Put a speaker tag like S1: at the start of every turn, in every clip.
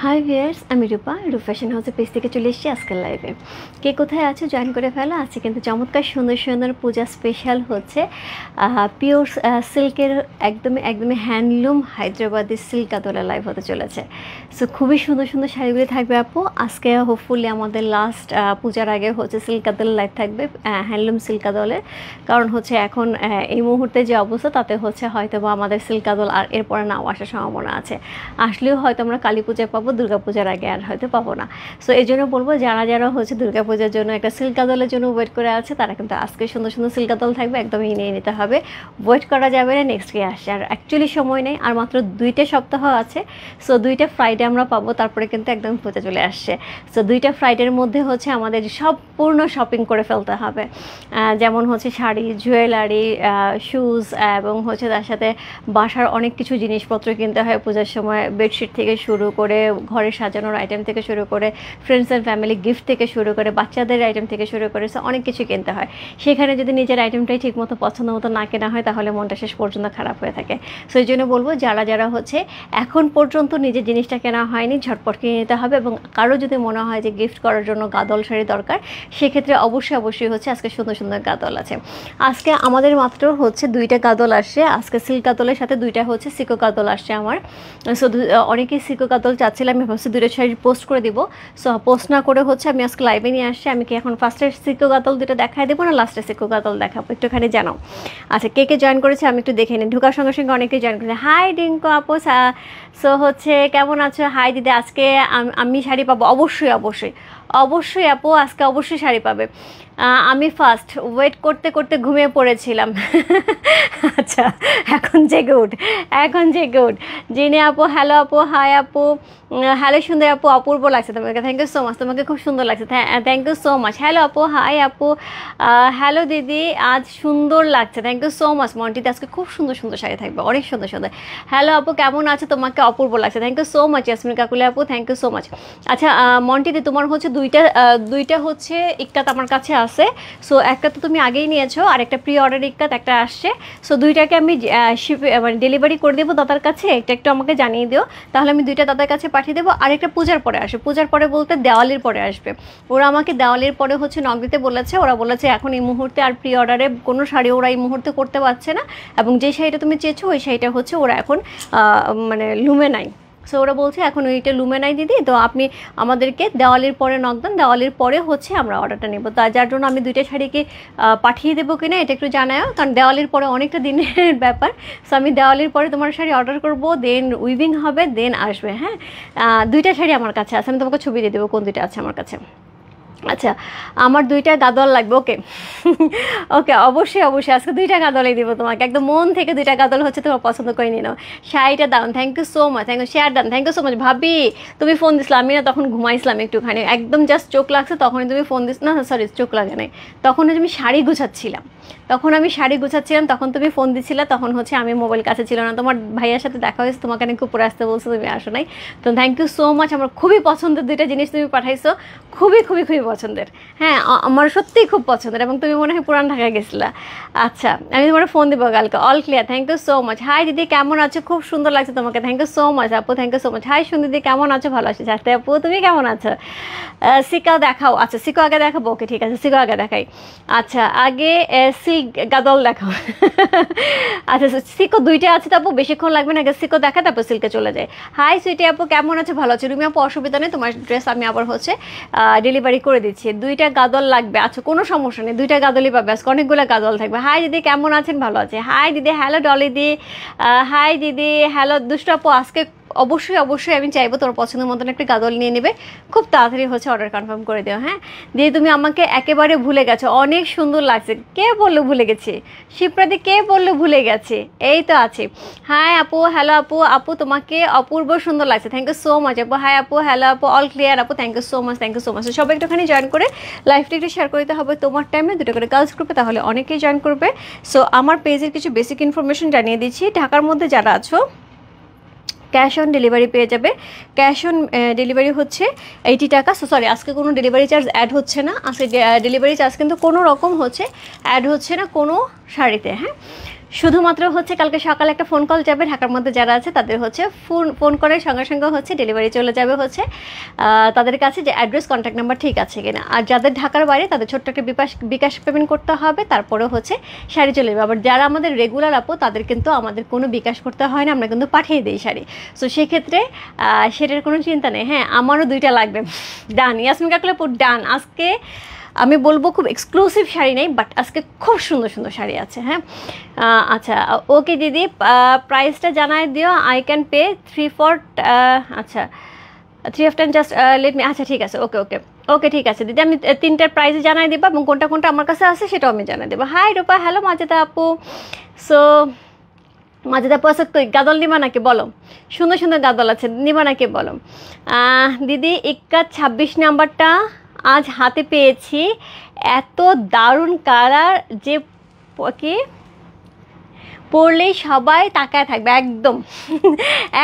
S1: High viewers, আমি রূপা fashion হাউসের page থেকে চলে এসেছি আজকের লাইভে। কে কোথায় আছো জয়েন করে ফেলো। আছে কিন্তু চমৎকার সুন্দর সুন্দর পূজা স্পেশাল হচ্ছে পিওর সিল্কের একদমই হ্যান্ডলুম হায়দ্রাবাদি সিল্ক কাতলা লাইভ হতে চলেছে। সো খুবই সুন্দর সুন্দর শাড়িগুলি থাকবে আপু। আজকে হোপফুলি আমাদের লাস্ট পূজার আগে হচ্ছে সিল্ক কাতলা লাইভ থাকবে, হ্যান্ডলুম সিল্ক কাতলের। কারণ হচ্ছে এখন এই মুহূর্তে যে অবস্থা তাতে হচ্ছে হয়তো বা আমাদের সিল্ক কাতল আর এরপরে নাও আসার সম্ভাবনা আছে। আসলেও হয়তো আমরা কালী পূজায় পাবো, দুর্গাপূজার আগে আর হয়তো পাবো না। সো এই জন্য বলবো যারা হচ্ছে দুর্গাপূজার জন্য একটা সিল্ক কাতলের জন্য ওয়েট করে আছে তারা কিন্তু আজকে সুন্দর সুন্দর সিল্ক কাতল থাকবে, একদমই নিয়ে নিতে হবে, ওয়েট করা যাবে না। নেক্সট ডে আসছে আর অ্যাকচুয়ালি সময় নেই, আর মাত্র 2টা সপ্তাহ আছে। সো 2টা ফ্রাইডে আমরা পাবো, তারপরে কিন্তু একদম পূজা চলে আসছে। সো 2টা ফ্রাইডের মধ্যে হচ্ছে আমাদের সম্পূর্ণ শপিং করে ফেলতে হবে। যেমন হচ্ছে শাড়ি, জুয়েলারি, শুজ এবং হচ্ছে তার সাথে বাসার অনেক কিছু জিনিসপত্র কিনতে হয় পূজার সময়। বেডশিট থেকে শুরু করে ঘরে সাজানোর আইটেম থেকে শুরু করে ফ্রেন্ডস অ্যান্ড ফ্যামিলি গিফট থেকে শুরু করে বাচ্চাদের আইটেম থেকে শুরু করে অনেক কিছু কিনতে হয়। সেখানে যদি নিজের আইটেমটাই ঠিকমতো পছন্দ মতো না কেনা হয় তাহলে মনটা শেষ পর্যন্ত খারাপ হয়ে থাকে। সো এই জন্য বলবো যারা হচ্ছে এখন পর্যন্ত নিজের জিনিসটা কেনা হয়নি ঝটপট কিনে নিতে হবে। এবং কারো যদি মনে হয় যে গিফট করার জন্য গাদল শাড়ি দরকার, সেক্ষেত্রে অবশ্যই হচ্ছে আজকে সুন্দর সুন্দর গাদল আছে। আজকে আমাদের মাত্র হচ্ছে 2টা গাদল আসছে। আজকে সিল্ক কাতলের সাথে 2টা হচ্ছে সিকো কাতল আসছে আমার। সো অনেকেই সিকো কাতল চাচ্ছিলাম, আমি ভাবছি 2টা শাড়ি পোস্ট করে দিব। সো পোস্ট না করে হচ্ছে আমি আজকে লাইভে নিয়ে আসছি। আমি কি এখন ফার্স্টে সিকো কাতল 2টা দেখাই দেবো না লাস্টে সিকো কাতল দেখাবো, একটুখানি জানাও। আচ্ছা, কে জয়েন করেছে আমি একটু দেখে নিই। ঢোকার সঙ্গে সঙ্গে অনেকেই জয়েন করেছে। হাই ডিঙ্কো আপু, সো হচ্ছে কেমন আছো? হাই দিদি, আজকে আমি শাড়ি পাবো অবশ্যই আপু, আজকে অবশ্যই শাড়ি পাবে। আমি ফার্স্ট ওয়েট করতে করতে ঘুমিয়ে পড়েছিলাম। আচ্ছা, এখন জেগে উঠ জিনি আপু। হ্যালো আপু, হাই আপু, হ্যালো সুন্দর আপু, অপূর্ব লাগছে তোমাকে, থ্যাংক ইউ সো মাচ, তোমাকে খুব সুন্দর লাগছে, thank you so much. Hello আপু, হাই আপু, হ্যালো দিদি, আজ সুন্দর লাগছে, থ্যাংক ইউ সো মাচ। মন্টিতে আজকে খুব সুন্দর সুন্দর শাড়ি থাকবে, অনেক সুন্দর সুন্দর। হ্যালো আপু, কেমন আছে? তোমাকে অপূর্ব লাগছে, thank you so much. Yasmin Kakuli আপু, থ্যাংক ইউ সো মাচ। আচ্ছা মন্টিতে তোমার হচ্ছে দুইটা হচ্ছে ইক্কাত আমার কাছে আছে। সো একটা তো তুমি আগেই নিয়েছো, আর একটা প্রি অর্ডার ইক্কাত একটা আসছে। সো 2টাকে আমি মানে ডেলিভারি করে দেবো দাদার কাছে। এটা একটু আমাকে জানিয়ে দিও, তাহলে আমি 2টা দাদার কাছে পাঠিয়ে দেবো। আর একটা পূজার পরে আসবে, পূজার পরে বলতে দেওয়ালির পরে আসবে। ওরা আমাকে দেওয়ালির পরে হচ্ছে নক দিতে বলেছে। ওরা বলেছে এখন এই মুহূর্তে আর প্রি অর্ডারে কোনো শাড়ি ওরা এই মুহূর্তে করতে পারছে না, এবং যে শাড়িটা তুমি চেয়েছো ওই শাড়িটা হচ্ছে ওরা এখন মানে লুমে নাই। সো ওরা বলছে এখন ওইটা লুমে নাই দিদি, তো আপনি আমাদেরকে দেওয়ালির পরে নক দেন, দেওয়ালির পরে হচ্ছে আমরা অর্ডারটা নেবো। তা যার জন্য আমি 2টা শাড়িকে পাঠিয়ে দেবো কিনা এটা একটু জানাও, কারণ দেওয়ালির পরে অনেকটা দিনের ব্যাপার। সো আমি দেওয়ালির পরে তোমার শাড়ি অর্ডার করবো, দেন উইভিং হবে, দেন আসবে। হ্যাঁ, 2টা শাড়ি আমার কাছে আছে, আমি তোমাকে ছবি দিয়ে দেবো কোন 2টা আছে আমার কাছে। আচ্ছা, আমার 2টা গাদল লাগবে। ওকে অবশ্যই আজকে 2টা গাদলই দিব তোমাকে, একদম মন থেকে 2টা গাদল হচ্ছে তোমার পছন্দ করে নিয়ে নাও। শাড়িটা দাম, thank you so much, thank you. Share দাম, থ্যাংক ইউ সো মাচ। ভাবি তুমি ফোন দিছিলাম, আমি না তখন ঘুমাইছিলাম একটুখানি, একদম জাস্ট চোখ লাগছে তখনই তুমি ফোন দিস না, সরি চোখ লাগে নাই, তখন আমি শাড়ি গুছাচ্ছিলাম, তখন তুমি ফোন দিচ্ছিলা, তখন হচ্ছে আমি মোবাইল কাছে ছিল না। তোমার ভাইয়ার সাথে দেখা হয়েছে, তোমাকে নাকি উপরে আসতে বলছো, তুমি আসো নাই। তো থ্যাংক ইউ সো মাচ। আমার খুবই পছন্দের 2টা জিনিস তুমি পাঠাইছো, খুবই পছন্দের। হ্যাঁ, আমার সত্যিই খুব পছন্দের, এবং তুমি মনে হয় পুরান ঢাকায় গেছিলা। আচ্ছা, আমি তোমার ফোন দেবো কালকে। All clear, thank you so much. Hi দিদি, কেমন আছো? খুব সুন্দর লাগছে তোমাকে, থ্যাংক ইউ সো মাচ আপু, thank you so much. Hi সুন্দর দিদি, কেমন আছো? ভালো আছি চারটে আপু, তুমি কেমন আছো? সিকা দেখাও। আচ্ছা সিকো আগে দেখাবো, ওকে ঠিক আছে, সিকো আগে দেখাই। আচ্ছা আগে সিল্ক গাদল দেখাও। আচ্ছা সিকো 2টা আছে তো আপু, বেশিক্ষণ লাগবে না, আগে সিকো দেখা তারপর সিল্কে চলে যায়। হাই সুইটি আপু, কেমন আছো? ভালো আছো রুমি আপু, অসুবিধা নেই, তোমার ড্রেস আমি আবার হচ্ছে ডেলিভারি করে দিচ্ছি। 2টা গাদল লাগবে, আচ্ছা কোনো সমস্যা নেই, 2টা গাদলই পাবে, আজকে অনেকগুলো গাদল থাকবে। হাই দিদি, কেমন আছেন? ভালো আছে। হাই দিদি, হ্যালো ডলি দি, হাই দিদি, হ্যালো দুষ্টু আপু। আজকে অবশ্যই আমি চাইবো তোমার পছন্দের মতন একটা গাদল নিয়ে নেবে, খুব তাড়াতাড়ি হচ্ছে অর্ডার কনফার্ম করে দিও। হ্যাঁ দিদি, তুমি আমাকে একেবারে ভুলে গেছো, অনেক সুন্দর লাগছে। কে বললো ভুলে গেছি? শিপ্রাদি, কে বললো ভুলে গেছে? এই তো আছে। হাই আপু, হ্যালো আপু, তোমাকে অপূর্ব সুন্দর লাগছে, থ্যাংক ইউ সো মাচ আপু। হাই আপু, হ্যালো আপু, অল ক্লিয়ার আপু, থ্যাংক ইউ সো মাচ, সবাই একটুখানি জয়েন করে লাইভটা একটু শেয়ার করতে হবে তোমার টাইমে, 2টা করে গার্লস গ্রুপে, তাহলে অনেকেই জয়েন করবে। সো আমার পেজের কিছু বেসিক ইনফরমেশন জানিয়ে দিচ্ছি। ঢাকার মধ্যে যারা আছো ক্যাশ অন ডেলিভারি পেয়ে যাবে। ক্যাশ অন ডেলিভারি হচ্ছে 80 টাকা। সরি, আজকে কোনো ডেলিভারি চার্জ অ্যাড হচ্ছে না, আজকে ডেলিভারি চার্জ কিন্তু কোনো রকম হচ্ছে অ্যাড হচ্ছে না কোনো শাড়িতে। হ্যাঁ, শুধুমাত্র হচ্ছে কালকে সকালে একটা ফোন কল যাবে, ঢাকার মধ্যে যারা আছে তাদের হচ্ছে ফোন করার সঙ্গে সঙ্গে হচ্ছে ডেলিভারি চলে যাবে হচ্ছে তাদের কাছে, যে অ্যাড্রেস কন্ট্যাক্ট নাম্বার ঠিক আছে কিনা। আর যাদের ঢাকার বাইরে তাদের ছোট্ট একটা বিকাশ পেমেন্ট করতে হবে, তারপরে হচ্ছে শাড়ি চলে যাবে। আবার যারা আমাদের রেগুলার আপু তাদের কিন্তু আমাদের কোনো বিকাশ করতে হয় না, আমরা কিন্তু পাঠিয়ে দিই শাড়ি। সো সেক্ষেত্রে সেটার কোনো চিন্তা নেই। হ্যাঁ, আমারও 2টা লাগবে। ডান, ইয়াসমিন কাকুলা পুট ডান। আজকে আমি বলবো খুব এক্সক্লুসিভ শাড়ি নেই, বাট আজকে খুব সুন্দর সুন্দর শাড়ি আছে। হ্যাঁ, আচ্ছা ওকে দিদি, প্রাইসটা জানাই দিও। আই ক্যান পে 3/4, আচ্ছা 3 of 10 জাস্ট লেট মি। আচ্ছা ঠিক আছে, ওকে ওকে ওকে ঠিক আছে দিদি, আমি 3টার প্রাইস জানাই দেবো এবং কোনটা কোনটা আমার কাছে আছে সেটাও আমি জানাই দেবো। হাই রূপা, হ্যালো মাজেদা আপু। সো মাজেদা আপু আছে, গাদল নিবা নাকি বলো? সুন্দর সুন্দর গাদল আছে, নিবা নাকি বলো? দিদি ইক্কা 26 নাম্বারটা আজ হাতে পেয়েছি, এত দারুণ কালার যে কি পরলেই সবাই তাকায় থাকবে। একদম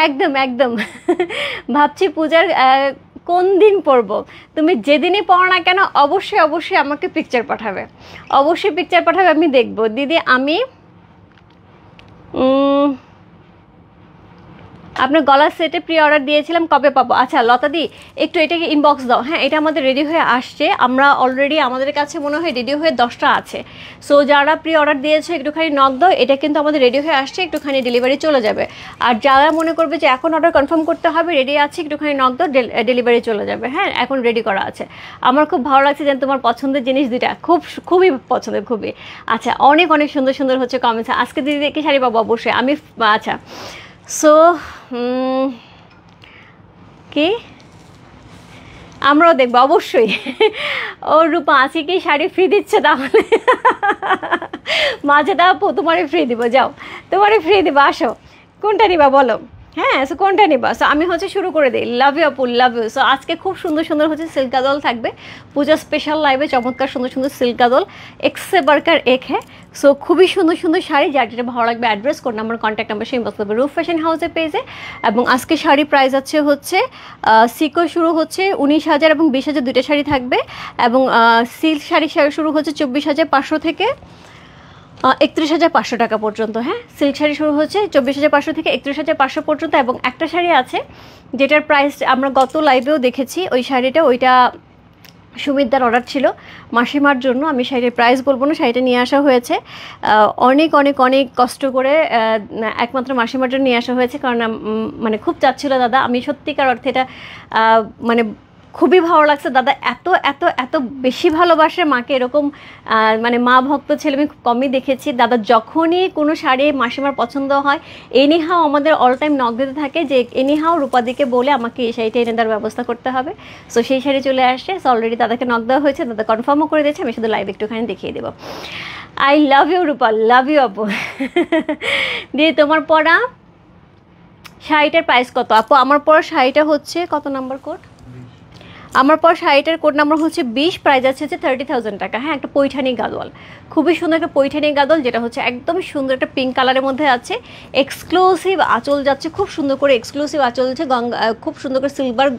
S1: একদম একদম। ভাবছি পূজার কোন দিন পরবো, তুমি যেদিনই পড়ো না কেন অবশ্যই অবশ্যই আমাকে পিকচার পাঠাবে, অবশ্যই পিকচার পাঠাবে, আমি দেখবো। দিদি আমি আপনার গলার সেটে প্রি অর্ডার দিয়েছিলাম, কবে পাবো? আচ্ছা লতাদি, একটু এটাকে ইনবক্স দাও। হ্যাঁ, এটা আমাদের রেডি হয়ে আসছে, আমরা অলরেডি আমাদের কাছে মনে হয় রেডি হয়ে 10টা আছে। সো যারা প্রি অর্ডার দিয়েছে একটুখানি নক দাও, এটা কিন্তু আমাদের রেডি হয়ে আসছে, একটুখানি ডেলিভারি চলে যাবে। আর যারা মনে করবে যে এখন অর্ডার কনফার্ম করতে হবে, রেডি আছে, একটুখানি নক দাও, ডেলিভারি চলে যাবে। হ্যাঁ, এখন রেডি করা আছে। আমার খুব ভালো লাগছে যে তোমার পছন্দের জিনিস দুইটা খুবই পছন্দের, খুবই। আচ্ছা, অনেক অনেক সুন্দর সুন্দর হচ্ছে কমেন্টস। আজকে দিদি দেখি শাড়ি পাবো অবশ্যই আমি। আচ্ছা সো কি আমরাও দেখবো অবশ্যই। ও রূপা, আছে কি শাড়ি ফ্রি দিচ্ছে তাহলে? মাঝে দাও, তোমারই ফ্রি দিব, যাও তোমারই ফ্রি দিব, আসো কোনটা নিবা বলো? হ্যাঁ, সো কোনটা নিবা? সো আমি হচ্ছে শুরু করে দিই। লাভ ইউ আপু, লাভ ইউ। সো আজকে খুব সুন্দর সুন্দর হচ্ছে সিল্ক গাদল থাকবে পূজা স্পেশাল লাইভে, চমৎকার সুন্দর সুন্দর সিল্ক গাদল একসে বারকার এক। হ্যাঁ, সো খুবই সুন্দর সুন্দর শাড়ি, যার যেটা ভালো লাগবে address, code number, contact number সেই বক্তব্য রূপ ফ্যাশন হাউসের পেজে। এবং আজকে শাড়ি প্রাইস আছে হচ্ছে সিকো শুরু হচ্ছে 19,000 এবং 20,000 দুইটা শাড়ি থাকবে। এবং সিল্ক শাড়ি শুরু হচ্ছে 24,500 থেকে 31,500 টাকা পর্যন্ত। হ্যাঁ, সিল্ক শাড়ি শুরু হচ্ছে 24,500 থেকে 31,500 পর্যন্ত। এবং একটা শাড়ি আছে যেটার প্রাইস আমরা গত লাইভেও দেখেছি, ওই শাড়িটা, ওইটা সুমিতদার অর্ডার ছিল মাসিমার জন্য। আমি শাড়ির প্রাইস বলবো না, শাড়িটা নিয়ে আসা হয়েছে অনেক অনেক অনেক কষ্ট করে, একমাত্র মাসিমার জন্য নিয়ে আসা হয়েছে, কারণ মানে খুব চাচ্ছিল দাদা। আমি সত্যিকার অর্থে এটা মানে খুবই ভালো লাগছে। দাদা এত এত এত বেশি ভালোবাসে মাকে, এরকম মানে মা ভক্ত ছেলে আমি খুব কমই দেখেছি। দাদা যখনই কোনো শাড়ি মাসিমার পছন্দ হয়, এনিহাও আমাদের অল টাইম নক দিতে থাকে যে এনিহাও রূপাদিকে বলে আমাকে এই শাড়িটা এনে দেওয়ার ব্যবস্থা করতে হবে। সো সেই শাড়ি চলে আসছে, সো অলরেডি দাদাকে নক দেওয়া হয়েছে, দাদা কনফার্মও করে দিয়েছে। আমি শুধু লাইভ একটুখানি দেখিয়ে দেবো। I love you Rupa, love you আপু। দিয়ে তোমার পরা শাড়িটার প্রাইস কত আপু? আমার পরা শাড়িটা হচ্ছে কত নাম্বার কোড? আমার পর শাড়িটার কোড নাম্বার হচ্ছে 20, প্রাইস আছে হচ্ছে 30,000 টাকা। হ্যাঁ, একটা পৈঠানি গাদোয়াল, খুবই সুন্দর একটা পৈঠানি গাদোয়াল, যেটা হচ্ছে একদম সুন্দর একটা পিঙ্ক কালারের মধ্যে আছে। এক্সক্লুসিভ আঁচল যাচ্ছে, খুব সুন্দর করে এক্সক্লুসিভ আঁচল হচ্ছে, খুব সুন্দর করে সিলভার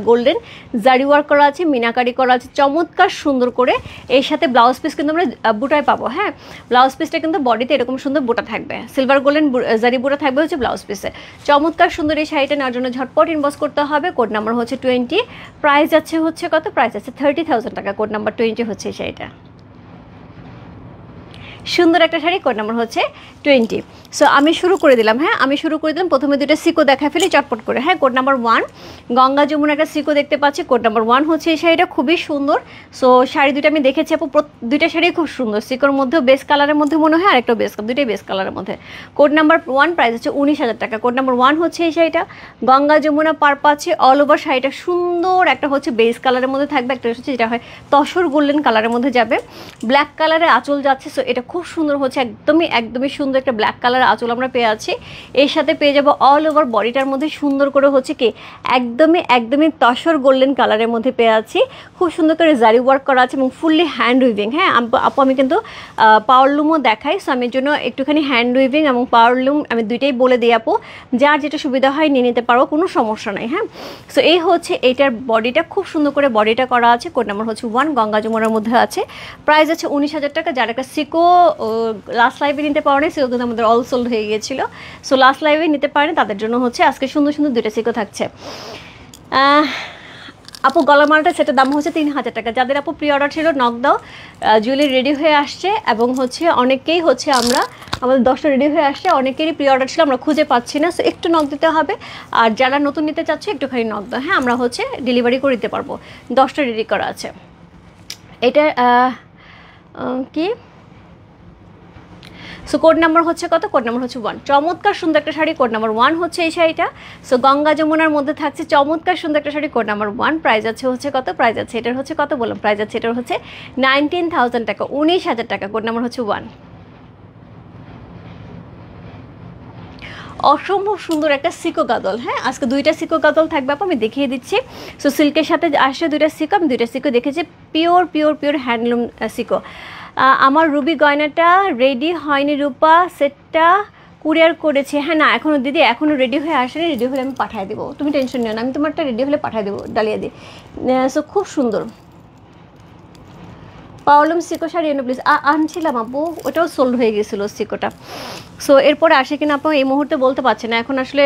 S1: গোল্ডেন জারি ওয়ার্ক করা আছে, মিনাকারি করা আছে, চমৎকার সুন্দর করে। এর সাথে ব্লাউজ পিস কিন্তু আমরা বুটায় পাবো। হ্যাঁ, ব্লাউজ পিসটা কিন্তু বডিতে এরকম সুন্দর বুটা থাকবে, সিলভার গোল্ডেন জারি বুটা থাকবে হচ্ছে ব্লাউজ পিসে। চমৎকার সুন্দর এই শাড়িটা নেওয়ার জন্য ঝটপট ইনবক্স করতে হবে। কোড নাম্বার হচ্ছে 20, প্রাইস হচ্ছে কত? প্রাইস আছে 30,000 টাকা। কোড নাম্বার 20 হচ্ছে এই শাড়িটা, সুন্দর একটা শাড়ি, কোড নাম্বার হচ্ছে 20। সো আমি শুরু করে দিলাম। হ্যাঁ, আমি শুরু করে দিলাম। প্রথমে দুটো সিকো দেখা ফেলি চটপট করে। হ্যাঁ, কোড নাম্বার 1 গঙ্গা যমুনা একটা সিকো দেখতে পাচ্ছি, কোড নাম্বার 1 হচ্ছে এই শাড়িটা, খুবই সুন্দর। সো শাড়ি দুটো আমি দেখেছি আপু, দুইটা শাড়ি খুব সুন্দর, সিকোর মধ্যেও বেস কালারের মধ্যে মনে হয়, আরেকটা বেস, দুইটাই বেস কালারের মধ্যে। কোড নাম্বার 1 প্রাইস হচ্ছে 19,000 টাকা। কোড নাম্বার 1 হচ্ছে এই শাড়িটা, গঙ্গা যমুনা পার পাচ্ছে অল ওভার। শাড়িটা সুন্দর, একটা হচ্ছে বেস কালারের মধ্যে থাকবে, একটা হচ্ছে যেটা হয় তসর গোল্ডেন কালারের মধ্যে যাবে, ব্ল্যাক কালারের আঁচল যাচ্ছে। সো এটা খুব সুন্দর হচ্ছে, একদমই সুন্দর একটা ব্ল্যাক কালার আঁচল আমরা পেয়ে আছি। এর সাথে পেয়ে যাবো অল ওভার বডিটার মধ্যে সুন্দর করে হচ্ছে কি একদমই তসর গোল্ডেন কালারের মধ্যে পেয়ে আছি। খুব সুন্দর করে জারি ওয়ার্ক করা আছে এবং ফুললি হ্যান্ড উইভিং। হ্যাঁ আপু, আমি কিন্তু পাওয়ার লুমও দেখাই, সো আমি জন্য একটুখানি হ্যান্ড উইভিং এবং পাওয়ার লুম আমি দুইটাই বলে দিই আপু, যার যেটা সুবিধা হয় নিয়ে নিতে পারো, কোনো সমস্যা নাই। হ্যাঁ, সো এই হচ্ছে এইটার বডিটা, খুব সুন্দর করে বডিটা করা আছে। কোড নাম্বার হচ্ছে 1, গঙ্গা যমুনার মধ্যে আছে, প্রাইস আছে 19,000 টাকা। যার একটা সিকো লাস্ট লাইভে নিতে পারেনি, সেগুলো কিন্তু আমাদের অল সোল্ড হয়ে গিয়েছিল। সো লাস্ট লাইভে নিতে পারেনি তাদের জন্য হচ্ছে আজকে সুন্দর সুন্দর দুইটা সিকো থাকছে। আপু গলার মালাটা সেটার দাম হচ্ছে 3000 টাকা। যাদের আপু প্রি অর্ডার ছিল নক দাও, জুয়েলারি রেডি হয়ে আসছে এবং হচ্ছে অনেকেই হচ্ছে আমাদের 10টা রেডি হয়ে আসছে, অনেকেরই প্রি অর্ডার ছিল, আমরা খুঁজে পাচ্ছি না। সো একটু নক দিতে হবে, আর যারা নতুন নিতে চাচ্ছে একটুখানি নক দাও, হ্যাঁ আমরা হচ্ছে ডেলিভারি করে দিতে পারবো। 10টা রেডি করা আছে। এটা কি সো কোড নাম্বার হচ্ছে কত? কোড নাম্বার হচ্ছে 1। চমৎকার সুন্দর একটা শাড়ি, কোড নাম্বার 1 হচ্ছে এই শাড়িটা। সো গঙ্গা যমুনার মধ্যে থাকছে চমৎকার সুন্দর একটা শাড়ি, কোড নাম্বার 1। প্রাইস আছে হচ্ছে কত? প্রাইস আছে এটার হচ্ছে কত বললাম? প্রাইস আছে এটার হচ্ছে 19,000 টাকা, 19,000 টাকা। কোড নাম্বার হচ্ছে 1। অসম্ভব সুন্দর একটা সিকো গাদল, হ্যাঁ আজকে দুইটা সিকো গাদল থাকবে আপু, আমি দেখিয়ে দিচ্ছি। সো সিল্কের সাথে আসছে দুইটা সিকো, আমি দুইটা সিকো দেখেছি, পিওর পিওর পিওর হ্যান্ডলুম সিকো। আমার রুবি গয়নাটা রেডি হয়নি রূপা, সেটটা কুরিয়ার করেছে। হ্যাঁ না এখনও দিদি, এখনও রেডি হয়ে আসেনি, রেডি হলে আমি পাঠিয়ে দেবো, তুমি টেনশন নিও না, আমি তোমারটা রেডি হলে পাঠিয়ে দেবো, ডালিয়া দিই। সো খুব সুন্দর পাওয়ালুম সিকো শাড়ি এনে প্লিজ। আনছিলাম আপু, ওটাও সোল্ড হয়ে গেছিলো সিকোটা। সো এরপরে আসে কিনা আপু এই মুহূর্তে বলতে পারছি না, এখন আসলে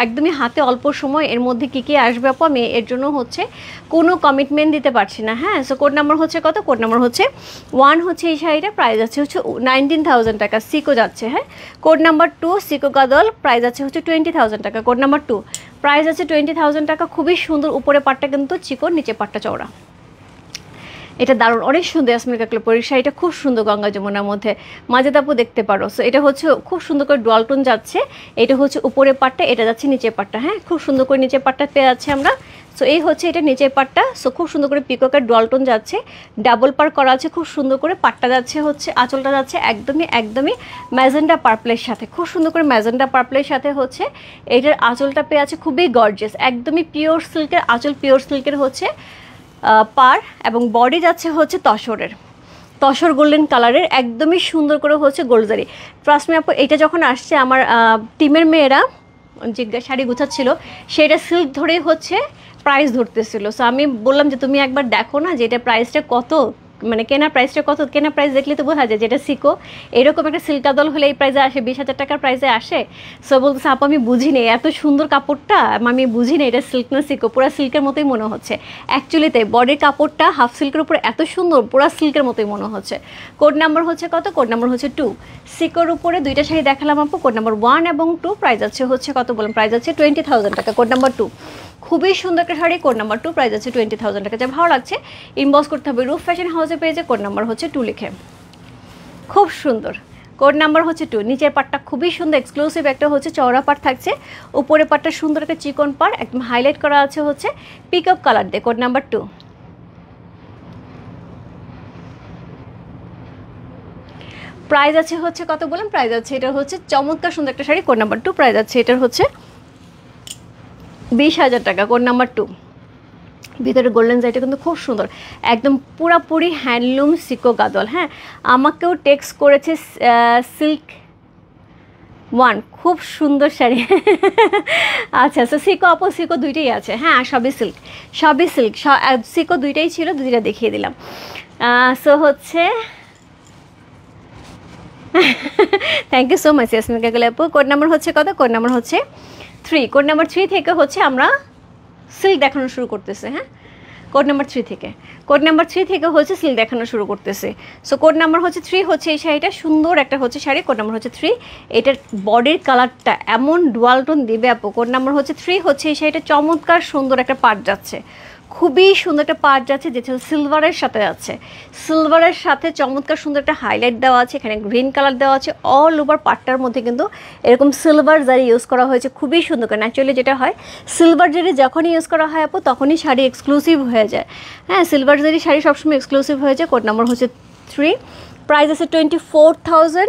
S1: একদমই হাতে অল্প সময়, এর মধ্যে কী কী আসবে আপু আমি এর জন্য হচ্ছে কোনো কমিটমেন্ট দিতে পারছি না। হ্যাঁ সো কোড নাম্বার হচ্ছে কত? কোড নাম্বার হচ্ছে 1 হচ্ছে এই শাড়িটা, প্রাইস আছে হচ্ছে 19,000 টাকা। সিকো যাচ্ছে, হ্যাঁ কোড নাম্বার 2 সিকো গাদল, প্রাইস আছে হচ্ছে 20,000 টাকা। কোড নাম্বার 2 প্রাইস আছে 20,000 টাকা। খুবই সুন্দর, উপরে পাটটা কিন্তু চিকন, নিচে পাটটা চওড়া। এটা দারুণ, অনেক সুন্দর ইয়াসমিন কাকলে পরি শাড়িটা, খুব সুন্দর গঙ্গা যমুনার মধ্যে, মাঝে তাপু দেখতে পারো। সো এটা হচ্ছে খুব সুন্দর করে ডোয়ালটন যাচ্ছে, এটা হচ্ছে উপরের পাটটা, এটা যাচ্ছে নিচের পাটটা, হ্যাঁ খুব সুন্দর করে নিচের পাটটা পেয়ে যাচ্ছে আমরা। সো এই হচ্ছে এটা নিচের পাটটা। সো খুব সুন্দর করে পিককের ডোয়ালটন যাচ্ছে, ডাবল পার করা আছে, খুব সুন্দর করে পাটটা যাচ্ছে হচ্ছে, আঁচলটা যাচ্ছে একদমই একদমই ম্যাজেন্ডা পার্পলের সাথে, খুব সুন্দর করে ম্যাজেন্ডা পার্পলের সাথে হচ্ছে এটার আঁচলটা পেয়ে আছে, খুবই গর্জিয়াস, একদমই পিওর সিল্কের আঁচল, পিওর সিল্কের হচ্ছে পার, এবং বডি যাচ্ছে হচ্ছে তসর গোল্ডেন কালারের, একদমই সুন্দর করে হচ্ছে গোলজারি। ট্রাস্ট মি আপু, এটা যখন আসছে আমার টিমের মেয়েরা যে শাড়ি গুছাচ্ছিল সেটা সিল্ক ধরেই হচ্ছে প্রাইস ধরতেছিল। সো আমি বললাম যে তুমি একবার দেখো না যে এটা প্রাইসটা কত, মানে কেনার প্রাইসটা কত, কেনার প্রাইস দেখলে তো বোঝা যায় যেটা সিকো, এরকম একটা সিল্ক কাদল হলে এই প্রাইসে আসে, 20,000 টাকার প্রাইসে আসে। সো বলতেছে আপু আমি বুঝিনি, এত সুন্দর কাপড়টা আমি বুঝিনি এটা সিল্ক না সিকো, পুরো সিল্কের মতোই মনে হচ্ছে। অ্যাকচুয়ালি তাই, বডির কাপড়টা হাফ সিল্কের উপরে এত সুন্দর, পুরো সিল্কের মতোই মনে হচ্ছে। কোড নাম্বার হচ্ছে কত? কোড নাম্বার হচ্ছে 2। সিকোর উপরে দুইটা শাড়ি দেখালাম আপু, কোড নাম্বার 1 এবং 2, প্রাইস আছে হচ্ছে কত বললাম? প্রাইস আছে 20,000 টাকা। কোড নাম্বার 2 খুবই সুন্দর একটা শাড়ি, কোড নাম্বার 2, প্রাইস আছে 20,000 টাকা। যা ভালো লাগছে ইনবক্স করতে হবে রূপ ফ্যাশন হাউসে পেয়েছে, কোড নাম্বার হচ্ছে 2 লিখে, খুব সুন্দর। কোড নাম্বার হচ্ছে 2। নিচের পাটটা খুবই সুন্দর, এক্সক্লুসিভ একটা হচ্ছে চওড়া পাট থাকছে, উপরে পাটটা সুন্দর একটা চিকন পাট, একদম হাইলাইট করা আছে হচ্ছে পিকআপ কালার দিয়ে। কোড নাম্বার 2 প্রাইস আছে হচ্ছে কত বললাম? প্রাইস আছে এটা হচ্ছে চমৎকার সুন্দর একটা শাড়ি, কোড নাম্বার 2, প্রাইস আছে এটার হচ্ছে 20,000 টাকা। কোড নাম্বার 2 ভিতরে গোল্ডেন জাইটা কিন্তু খুব সুন্দর, একদম পুরাপুরি হ্যান্ডলুম সিকো গাদল। হ্যাঁ আমাকেও টেক্সট করেছে সিল্ক 1, খুব সুন্দর শাড়ি। আচ্ছা আচ্ছা সিকো আপু, সিকো দুইটাই আছে, হ্যাঁ সবই সিল্ক, সবই সিল্ক, সিকো দুইটাই ছিল, দুইটা দেখিয়ে দিলাম। সো হচ্ছে thank you so much Yasmin কাকলে আপু। কোড নাম্বার হচ্ছে কত? কোড নাম্বার হচ্ছে 3। কোড নাম্বার 3 থেকে হচ্ছে আমরা সিল্ক দেখানো শুরু করতেছে, হ্যাঁ কোড নাম্বার 3 থেকে, কোড নাম্বার 3 থেকে হচ্ছে সিল্ক দেখানো শুরু করতেছে। সো কোড নাম্বার হচ্ছে 3 হচ্ছে এই শাড়িটা, সুন্দর একটা হচ্ছে শাড়ি, কোড নাম্বার হচ্ছে 3। এটার বডির কালারটা এমন ডুয়াল টোন দিবে আপু। কোড নাম্বার হচ্ছে 3 হচ্ছে এই শাড়িটা, চমৎকার সুন্দর একটা পাট যাচ্ছে, খুবই সুন্দর একটা পাট যাচ্ছে, যেটা সিলভারের সাথে যাচ্ছে, সিলভারের সাথে চমৎকার সুন্দর একটা হাইলাইট দেওয়া আছে, এখানে গ্রিন কালার দেওয়া আছে, অল ওভার পাটটার মধ্যে কিন্তু এরকম সিলভার জারি ইউজ করা হয়েছে, খুবই সুন্দর করে। ন্যাচুরালি যেটা হয় সিলভার জারি যখনই ইউজ করা হয় আপু তখনই শাড়ি এক্সক্লুসিভ হয়ে যায়, হ্যাঁ সিলভার জারি শাড়ি সবসময় এক্সক্লুসিভ হয়ে যায়। কোড নাম্বার হচ্ছে 3, প্রাইস আছে 24,500,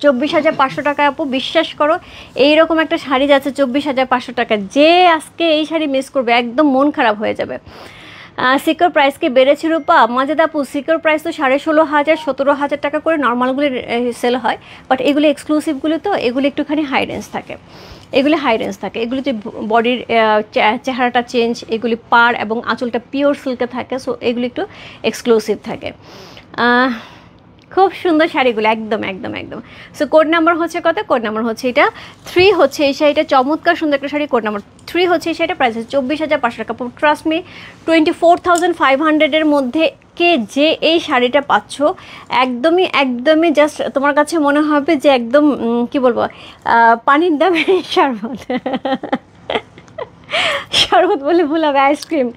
S1: 24,500 টাকা আপু। বিশ্বাস করো এইরকম একটা শাড়ি যাচ্ছে 24,500 টাকা, যে আজকে এই শাড়ি মিস করবে একদম মন খারাপ হয়ে যাবে। সিকোর প্রাইস কি বেড়েছে রূপা? মাজেদ আপু সিকোর প্রাইস তো 16,500 17,000 টাকা করে নর্মালগুলি সেল হয়, বাট এগুলি এক্সক্লুসিভগুলি তো এগুলি একটুখানি হাই রেঞ্জ থাকে, এগুলি হাই রেঞ্জ থাকে, এগুলিতে বডির চেহারাটা চেঞ্জ, এগুলি পাড় এবং আঁচলটা পিওর সিল্কে থাকে, সো এগুলি একটু এক্সক্লুসিভ থাকে। খুব সুন্দর শাড়িগুলো, একদম একদম একদম। সো কোড নাম্বার হচ্ছে কত? কোড নাম্বার হচ্ছে এটা 3 হচ্ছে এই শাড়িটা, চমৎকার সুন্দর একটা শাড়ি। কোড নাম্বার 3 হচ্ছে এই শাড়িটা, প্রাইস হচ্ছে 24,500 টাকা। ট্রাস্ট মি 24,500 মধ্যে কে যে এই শাড়িটা পাচ্ছ, একদমই একদমই জাস্ট তোমার কাছে মনে হবে যে একদম কি বলবো, পানির দামে শরবত। শরবত বলে ভুল হবে, আইসক্রিম।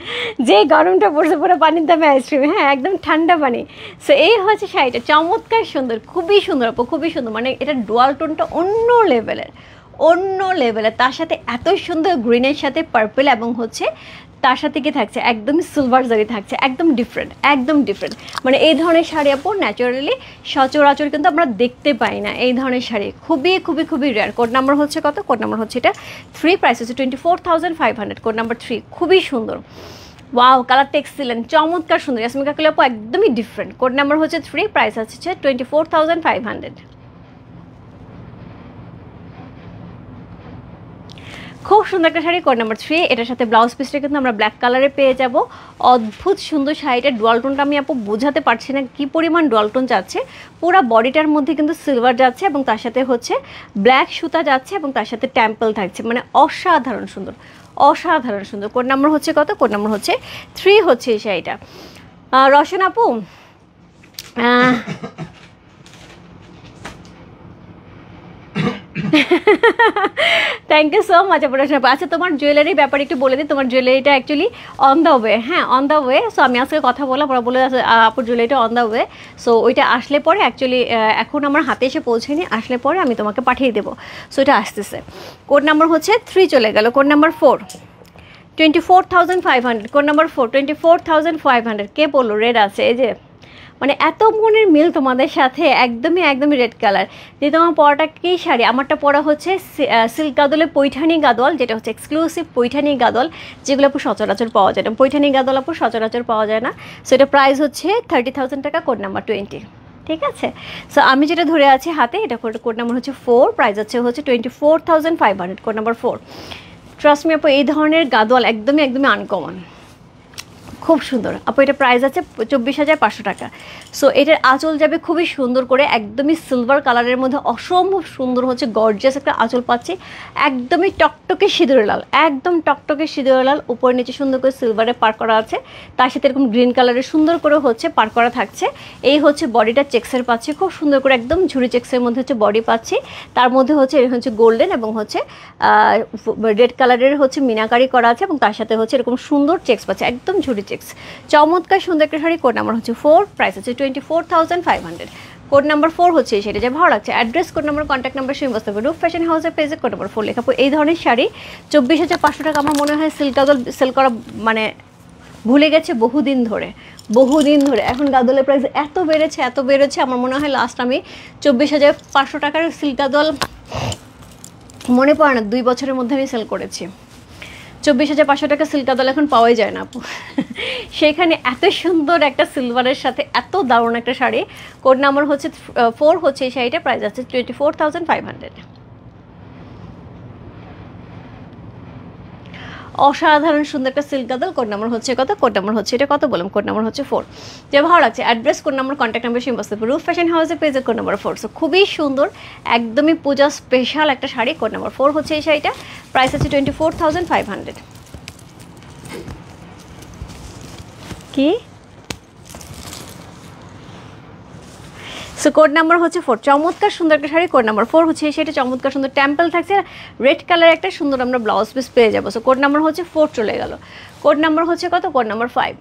S1: যে গরমটা পড়ছে পুরো পানির দামে আইসক্রিম, হ্যাঁ একদম ঠান্ডা পানি। সো এই হচ্ছে শাড়িটা, চমৎকার সুন্দর, খুবই সুন্দর আপু, খুবই সুন্দর। মানে এটা ডুয়াল টোনটা অন্য লেভেলের, অন্য লেভেলের। তার সাথে এত সুন্দর গ্রিনের সাথে পার্পল, এবং হচ্ছে তার সাথে কি থাকছে, একদমই সিলভার জারি থাকছে, একদম ডিফারেন্ট, একদম ডিফারেন্ট। মানে এই ধরনের শাড়ি আপু ন্যাচারালি সচরাচর কিন্তু আমরা দেখতে পাই না, এই ধরনের শাড়ি খুবই খুবই খুবই রেয়ার। কোড নাম্বার হচ্ছে কত? কোড নাম্বার হচ্ছে এটা 3, প্রাইস হচ্ছে 24,500। কোড নাম্বার 3, খুবই সুন্দর। ওয়াও, কালারটা এক্সিলেন্ট, চমৎকার সুন্দর। ইয়াসমিকা কালার আপু একদমই ডিফারেন্ট। কোড নাম্বার হচ্ছে 3, প্রাইস হচ্ছে 24,500। খুব সুন্দর একটা শাড়ি, কোড নাম্বার 3। এটার সাথে ব্লাউজ পিসটা কিন্তু আমরা ব্ল্যাক কালারে পেয়ে যাব। অদ্ভুত সুন্দর শাড়িটা। ডুয়াল টোনটা আমি আপু বোঝাতে পারছি না কি পরিমাণ ডুয়াল টোন যাচ্ছে। পুরো বডিটার মধ্যে কিন্তু সিলভার যাচ্ছে, এবং তার সাথে হচ্ছে ব্ল্যাক সুতা যাচ্ছে, এবং তার সাথে টেম্পল থাকছে। মানে অসাধারণ সুন্দর, অসাধারণ সুন্দর। কোড নাম্বার হচ্ছে কত? কোড নাম্বার হচ্ছে 3 হচ্ছে এই শাড়িটা। রসন আপু, থ্যাংক ইউ সো মাচ আপনার। আচ্ছা, তোমার জুয়েলারি ব্যাপারে একটু বলে দিই। তোমার জুয়েলারিটা অ্যাকচুয়ালি অন দ্য ওয়ে, হ্যাঁ অন দ্য ওয়ে। সো আমি আজকে কথা বললাম, ওরা বলে আপুর জুয়েলারিটা অন দ্য ওয়ে। সো ওইটা আসলে পরে অ্যাকচুয়ালি এখন আমার হাতে এসে পৌঁছেনি, আসলে পরে আমি তোমাকে পাঠিয়ে দেবো। সো এটা আসতেছে। কোড নাম্বার হচ্ছে 3 চলে গেল। Code number 4, 24,500। Code number 4, 24,500। কে বললো রেড আছে? এই যে মানে এত মনের মিল তোমাদের সাথে, একদমই একদমই রেড কালার। যে তোমার পরাটা কী শাড়ি? আমারটা পরা হচ্ছে সিল্ক গাদলে পৈঠানি গাদল, যেটা হচ্ছে এক্সক্লুসিভ পৈঠানি গাদল, যেগুলো আপু সচরাচর পাওয়া যায় না। পৈঠানি গাদল আপু সচরাচর পাওয়া যায় না। সো এটা প্রাইস হচ্ছে 30,000 টাকা। কোড নাম্বার 20, ঠিক আছে। সো আমি যেটা ধরে আছি হাতে, এটা কোড নাম্বার হচ্ছে 4, প্রাইস হচ্ছে 24,500। Code number 4। ট্রাস্ট মি আপু, এই ধরনের গাদোয়াল একদমই একদমই আনকমন, খুব সুন্দর আপু। এটা প্রাইস আছে 24,500 টাকা। সো এটার আঁচল যাবে খুবই সুন্দর করে, একদমই সিলভার কালারের মধ্যে অসম্ভব সুন্দর হচ্ছে গর্জিয়াস একটা আঁচল পাচ্ছি, একদমই টকটকে সিঁদুরে লাল, একদম টকটকে সিঁদুরে লাল। উপর নিচে সুন্দর করে সিলভারে পার করা আছে, তার সাথে এরকম গ্রিন কালারের সুন্দর করে হচ্ছে পার করা থাকছে। এই হচ্ছে বডিটা চেক্সের পাচ্ছি, খুব সুন্দর করে একদম ঝুড়ি চেক্সের মধ্যে হচ্ছে বডি পাচ্ছি। তার মধ্যে হচ্ছে এর হচ্ছে গোল্ডেন এবং হচ্ছে রেড কালারের হচ্ছে মিনাকারি করা আছে, এবং তার সাথে হচ্ছে এরকম সুন্দর চেক্স পাচ্ছে, একদম ঝুড়ি চেক্স, চমৎকার সুন্দর একটা শাড়ি। কোড নাম্বার হচ্ছে 4, প্রাইস হচ্ছে 24,500। কোড নাম্বার 4 হচ্ছে সেটা যে ভালো লাগছে। Address, code number, contact number সেই বসতে হবে। রূপ ফ্যাশন হাউসের পেজে কোড নাম্বার 4 লেখা। এই ধরনের শাড়ি 24,500 টাকা আমার মনে হয় সিল্ক গাদল সেল করা মানে ভুলে গেছে বহুদিন ধরে, বহুদিন ধরে। এখন গাদলের প্রাইস এত বেড়েছে, এত বেড়েছে, আমার মনে হয় লাস্ট আমি 24,500 টাকার সিল্ক গাদল মনে পড়ে না 2 বছরের মধ্যে আমি সেল করেছি। 24,500 টাকা সিল্ক গাদল এখন পাওয়াই যায় না আপু। সেখানে এত সুন্দর একটা সিলভারের সাথে এত দারুণ একটা শাড়ি। কোড নাম্বার হচ্ছে 4 হচ্ছে এই শাড়িটা, প্রাইস আছে 24,500। অসাধারণ সুন্দর একটা সিল্ক গাদল। কোড নাম্বার হচ্ছে কত? কোড নাম্বার হচ্ছে এটা কত বললাম? কোড নাম্বার হচ্ছে 4। যে ভালো লাগছে। Address, code number, contact number সেই বসতে হবে। রূপ ফ্যাশন হাউসের পেজের কোড নাম্বার 4। সো খুবই সুন্দর, একদমই পূজা স্পেশাল একটা শাড়ি। কোড নাম্বার 4 হচ্ছে এই শাড়িটা, প্রাইস আছে 24,500। কি? সো কোড নাম্বার হচ্ছে 4, চমৎকার সুন্দর একটা শাড়ি। কোড নাম্বার 4 হচ্ছে সেটা, চমৎকার সুন্দর টেম্পল থাকছে, রেড কালার একটা সুন্দর আমরা ব্লাউজ পিস পেয়ে যাবো। সো কোড নাম্বার হচ্ছে 4 চলে গেল। কোড নাম্বার হচ্ছে কত? Code number 5।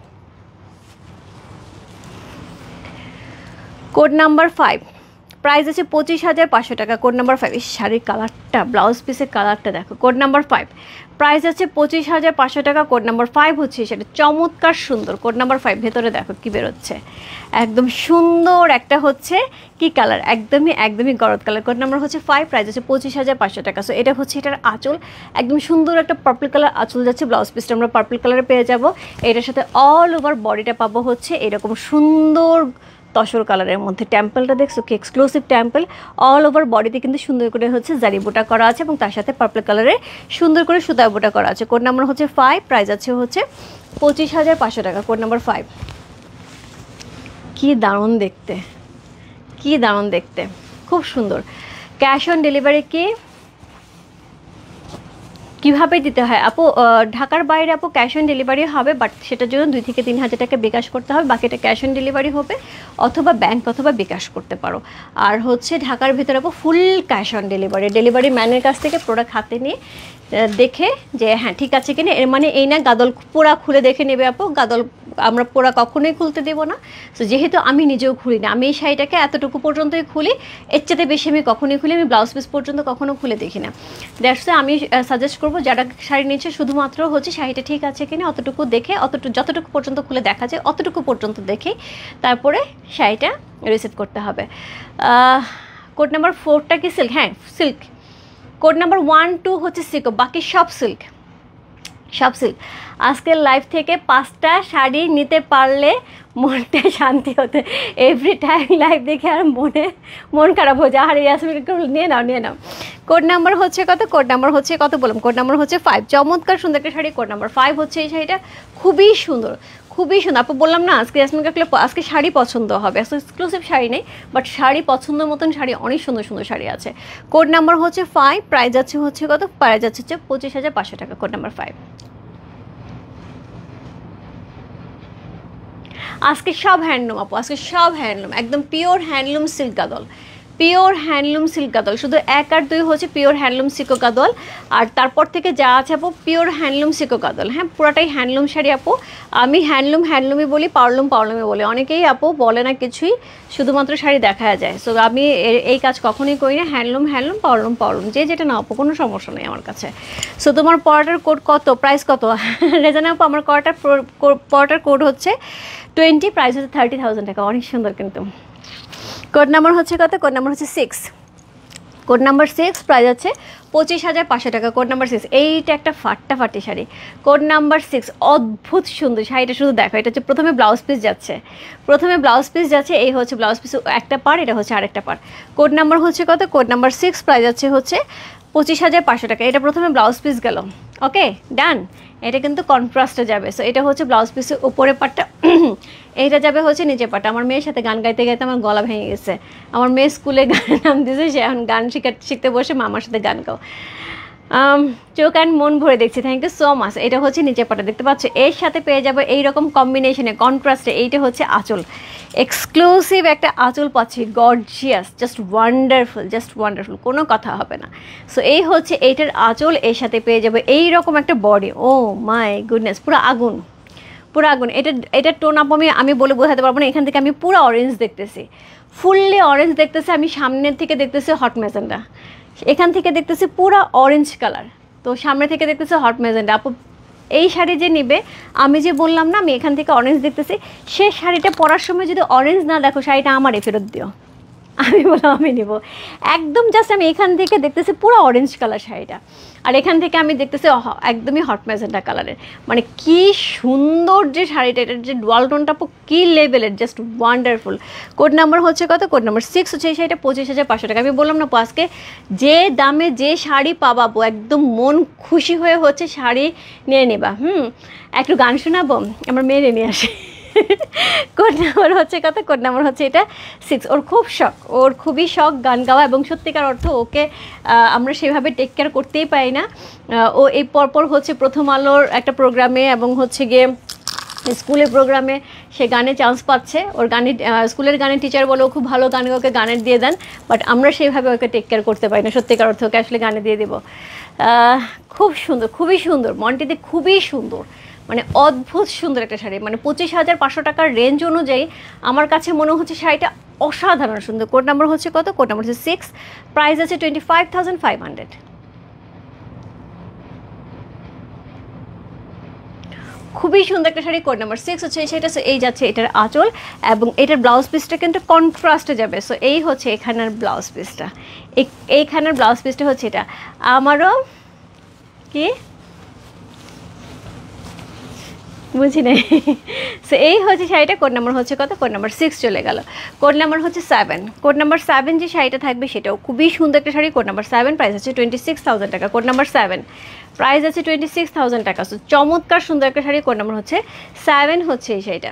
S1: Code number 5, price আছে 25,500 টাকা। Code number 5। এই শাড়ির কালারটা, ব্লাউজ পিসের কালারটা দেখো। কোড নাম্বার 5, প্রাইস আছে 25,500 টাকা। কোড নাম্বার 5 হচ্ছে সেটা, চমৎকার সুন্দর। কোড নাম্বার 5, ভেতরে দেখো কি বেরোচ্ছে, একদম সুন্দর একটা হচ্ছে কি কালার, একদমই একদমই গরদ কালার। কোড নাম্বার হচ্ছে 5, প্রাইস আছে 25,500 টাকা। সো এটা হচ্ছে এটার আঁচল, একদম সুন্দর একটা পার্পল কালার আঁচল যাচ্ছে। ব্লাউজ পিসটা আমরা পার্পল কালারে পেয়ে যাব। এটার সাথে অল ওভার বডিটা পাবো হচ্ছে এরকম সুন্দর তসর কালারের মধ্যে। টেম্পলটা দেখছো কি এক্সক্লুসিভ টেম্পল, অল ওভার বডিতে কিন্তু সুন্দর করে হচ্ছে জারি বুটা করা আছে, এবং তার সাথে পার্পল কালারে সুন্দর করে সুতা বুটা করা আছে। কোড নাম্বার হচ্ছে 5, প্রাইস আছে হচ্ছে 25,500 টাকা। কোড নাম্বার 5, কি দারুণ দেখতে, কি দারুণ দেখতে, খুব সুন্দর। ক্যাশ অন ডেলিভারি কিভাবে দিতে হয় আপু? ঢাকার বাইরে আপু ক্যাশ অন ডেলিভারি হবে, বাট সেটার জন্য 2 থেকে 3 হাজার টাকা বিকাশ করতে হবে, বাকিটা ক্যাশ অন ডেলিভারি হবে, অথবা ব্যাংক অথবা বিকাশ করতে পারো। আর হচ্ছে ঢাকার ভিতরে আপু full cash on delivery, delivery ম্যানের কাছ থেকে প্রোডাক্ট হাতে নিয়ে দেখে যে হ্যাঁ ঠিক আছে কিনা, এর মানে এই না গাদল পুরা খুলে দেখে নেবে আপু। গাদল আমরা পুরা কখনোই খুলতে দেবো না। তো যেহেতু আমি নিজেও খুলি না, আমি এই শাড়িটাকে এতটুকু পর্যন্তই খুলি, এর চেয়ে বেশি আমি কখনোই খুলি, আমি ব্লাউজ পিস পর্যন্ত কখনো খুলে দেখি না। দ্যাটস আমি সাজেস্ট করবো যারা শাড়ি নিচ্ছে শুধুমাত্র হচ্ছে শাড়িটা ঠিক আছে কিনা অতটুকু দেখে, যতটুকু পর্যন্ত খুলে দেখা যায় অতটুকু পর্যন্ত দেখে তারপরে শাড়িটা রিসিভ করতে হবে। কোড নাম্বার 4টা কি সিল্ক? হ্যাঁ সিল্ক। কোড নাম্বার 1, 2 হচ্ছে সিল্ক, বাকি সব সিল্ক, সব সিল্ক। আজকের লাইভ থেকে 5টা শাড়ি নিতে পারলে মনটা শান্তি হতে। এভরি টাইম লাইভ দেখে আর মন খারাপ হয়ে যায়, আর ইয়াসমিন নিয়ে নাও। কোড নাম্বার হচ্ছে কত? কোড নাম্বার হচ্ছে কত বললাম? কোড নাম্বার হচ্ছে 5। চমৎকার সুন্দর একটা শাড়ি, কোড নাম্বার 5 হচ্ছে এই শাড়িটা, খুবই সুন্দর, খুবই সুন্দর। আপু বললাম না আজকে ইয়াসমিন কাকলে আজকে শাড়ি পছন্দ হবে, আজকে এক্সক্লুসিভ শাড়ি নেই, বাট শাড়ি পছন্দ মতন শাড়ি, অনেক সুন্দর সুন্দর শাড়ি আছে। কোড নাম্বার হচ্ছে 5, প্রাইস আছে হচ্ছে কত? প্রাইস আছে হচ্ছে 25,500 টাকা, কোড নাম্বার 5। আজকে সব হ্যান্ডলুম আপু, আজকে সব হ্যান্ডলুম, একদম pure handloom silk Gadwal, pure handloom silk Gadwal. শুধু 1 আর 2 হচ্ছে পিওর হ্যান্ডলুম সিল্ক গাদল, আর তারপর থেকে যা আছে আপু পিওর হ্যান্ডলুম সিল্ক গাদল। হ্যাঁ পুরাটাই হ্যান্ডলুম শাড়ি আপু। আমি হ্যান্ডলুমই বলি, পাওয়ারলুমই বলি। অনেকেই আপু বলে না কিছুই, শুধুমাত্র শাড়ি দেখা যায়। সো আমি এই কাজ কখনোই করি না, হ্যান্ডলুম পাওয়ারলুম, যে যেটা না আপু কোনো সমস্যা নেই আমার কাছে। সো তোমার পরাটার কোড কত, প্রাইস কত? রেজানা আপু আমার পরাটার কোড হচ্ছে 20, প্রাইস হচ্ছে 30,000 টাকা, অনেক সুন্দর কিন্তু। কোড নাম্বার হচ্ছে কত? কোড নাম্বার হচ্ছে 6। কোড নাম্বার 6, প্রাইস আছে 25,500 টাকা, কোড নাম্বার 6। এইটা একটা ফাটাফাটি শাড়ি, কোড নাম্বার 6, অদ্ভুত সুন্দর শাড়িটা। শুধু দেখো, এটা হচ্ছে প্রথমে ব্লাউজ পিস যাচ্ছে, এই হচ্ছে ব্লাউজ পিস একটা পার্ট, এটা হচ্ছে আরেকটা পার্ট। কোড নাম্বার হচ্ছে কত? কোড নাম্বার 6, প্রাইস আছে হচ্ছে 25,500 টাকা। এটা প্রথমে ব্লাউজ পিস গেল, ওকে ডান। এটা কিন্তু কন্ট্রাস্টে যাবে। সো এটা হচ্ছে ব্লাউজ পিসের উপরে পাটটা, এইটা যাবে হচ্ছে নিচে পাটটা। আমার মেয়ের সাথে গান গাইতে গাইতে আমার গলা ভেঙে গেছে। আমার মেয়ে স্কুলে গানের নাম দিয়েছে, সে এখন গান শিখতে বসে মামার সাথে গান গাও। চোখ অ্যান্ড মন ভরে দেখছি, থ্যাংক ইউ সো মাচ। এটা হচ্ছে নিচে পাটা, দেখতে পাচ্ছ। এর সাথে পেয়ে যাবে এইরকম কম্বিনেশনে কন্ট্রাস্টে, এইটা হচ্ছে আঁচল, এক্সক্লুসিভ একটা আঁচল পাচ্ছি, গর্জিয়াস, জাস্ট ওয়ান্ডারফুল, কোনো কথা হবে না। সো এই হচ্ছে এইটার আঁচল, এর সাথে পেয়ে যাবে এইরকম একটা বডি। ও মাই গুডনেস, পুরো আগুন। এটার টোন আপ আমি বলে বোঝাতে পারবো না। এখান থেকে আমি পুরো অরেঞ্জ দেখতেছি, ফুললি অরেঞ্জ দেখতেছি। আমি সামনের থেকে দেখতেছি হট ম্যাজেন্ডা, এখান থেকে দেখতেছি পুরো অরেঞ্জ কালার, তো সামনে থেকে দেখতেছি হট ম্যাজেন্ডা। আপু এই শাড়ি যে নিবে, আমি যে বললাম না আমি এখান থেকে অরেঞ্জ দেখতেছি, সে শাড়িটা পরার সময় যদি অরেঞ্জ না দেখো, শাড়িটা আমারই ফেরত দিও। আমি বললাম আমি নিব একদম, জাস্ট আমি এখান থেকে দেখতেছি পুরো অরেঞ্জ কালার শাড়িটা, আর এখান থেকে আমি দেখতেছি একদমই হট ম্যাজেন্টা কালারের। মানে কি সুন্দর যে শাড়িটা, এটার যে ডুয়াল টোনটা কী লেভেলের, জাস্ট ওয়ান্ডারফুল। কোড নাম্বার হচ্ছে কত? কোড নাম্বার 6 হচ্ছে এই শাড়িটা 25,500 টাকা। আমি বললাম না আজকে যে দামে যে শাড়ি পাবাবো, একদম মন খুশি হয়ে হচ্ছে শাড়ি নিয়ে নেবা। একটু গান শোনাবো, আমার মেয়েরে নিয়ে আসে। কোড নাম্বার হচ্ছে কত? কোড নাম্বার হচ্ছে এটা 6। ওর খুবই শখ গান গাওয়া, এবং সত্যিকার অর্থ ওকে আমরা সেভাবে টেক কেয়ার করতেই পারি না। ও এই পরপর হচ্ছে প্রথম আলোর একটা প্রোগ্রামে এবং হচ্ছে গিয়ে স্কুলের প্রোগ্রামে সে গানে চান্স পাচ্ছে। ওর গানে স্কুলের গানের টিচার বলে ও খুব ভালো গান, ওকে গানের দিয়ে দেন, বাট আমরা সেইভাবে ওকে টেক কেয়ার করতে পারি না। সত্যিকার অর্থ ওকে আসলে গানে দিয়ে দেবো। খুব সুন্দর, খুবই সুন্দর, মনটিতে খুবই সুন্দর, মানে অদ্ভুত সুন্দর একটা শাড়ি। মানে 25,500 টাকার রেঞ্জ অনুযায়ী আমার কাছে মনে হচ্ছে শাড়িটা অসাধারণ সুন্দর। কোড নাম্বার হচ্ছে কত? কোড নাম্বার হচ্ছে 6, প্রাইস আছে 25,500। খুবই সুন্দর একটা শাড়ি, কোড নাম্বার 6 হচ্ছে সেটা। এই যাচ্ছে এটার আঁচল, এবং এটার ব্লাউজ পিসটা কিন্তু কন্ট্রাস্টে যাবে। সো এই হচ্ছে এখানের ব্লাউজ পিসটা, এইখানের ব্লাউজ পিসটা হচ্ছে এটা। আমারও কি বুঝি নাই। সো এই হচ্ছে শাড়িটা, কোড নাম্বার হচ্ছে কত? কোড নাম্বার 6 চলে গেল। কোড নাম্বার হচ্ছে 7। কোড নাম্বার 7 যে শাড়িটা থাকবে সেটাও খুবই সুন্দর একটা শাড়ি, কোড নাম্বার 7, প্রাইস আছে 26,000 টাকা। কোড নাম্বার 7, প্রাইস আছে 26,000 টাকা। সো চমৎকার সুন্দর একটা শাড়ি, কোড নাম্বার হচ্ছে 7 হচ্ছে এই শাড়িটা।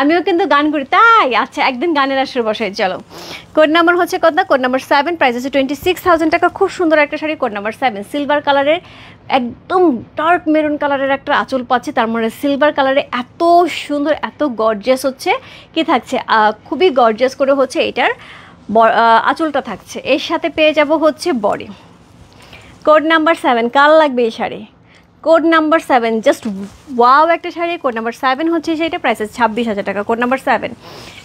S1: আমিও কিন্তু গান করি, তাই? আচ্ছা, একদিন গানের আসর বসাই, চলো। কোড নাম্বার হচ্ছে কত? কোড নাম্বার 7, প্রাইস আছে 26,000 টাকা। খুব সুন্দর একটা শাড়ি, কোড নাম্বার 7, সিলভার কালারের, একদম ডার্ক মেরুন কালারের একটা আঁচল পাচ্ছে, তার মানে সিলভার কালারে এত সুন্দর, এত গর্জিয়াস হচ্ছে কি থাকছে, খুবই গর্জিয়াস করে হচ্ছে এটার আঁচলটা থাকছে। এর সাথে পেয়ে যাব হচ্ছে বডি। কোড নাম্বার 7, কাল লাগবে এই sari. Code number 7, just wow একটা শাড়ি। কোড নাম্বার 7 হচ্ছে সেইটা, প্রাইস আছে 26,000 টাকা। কোড নাম্বার 7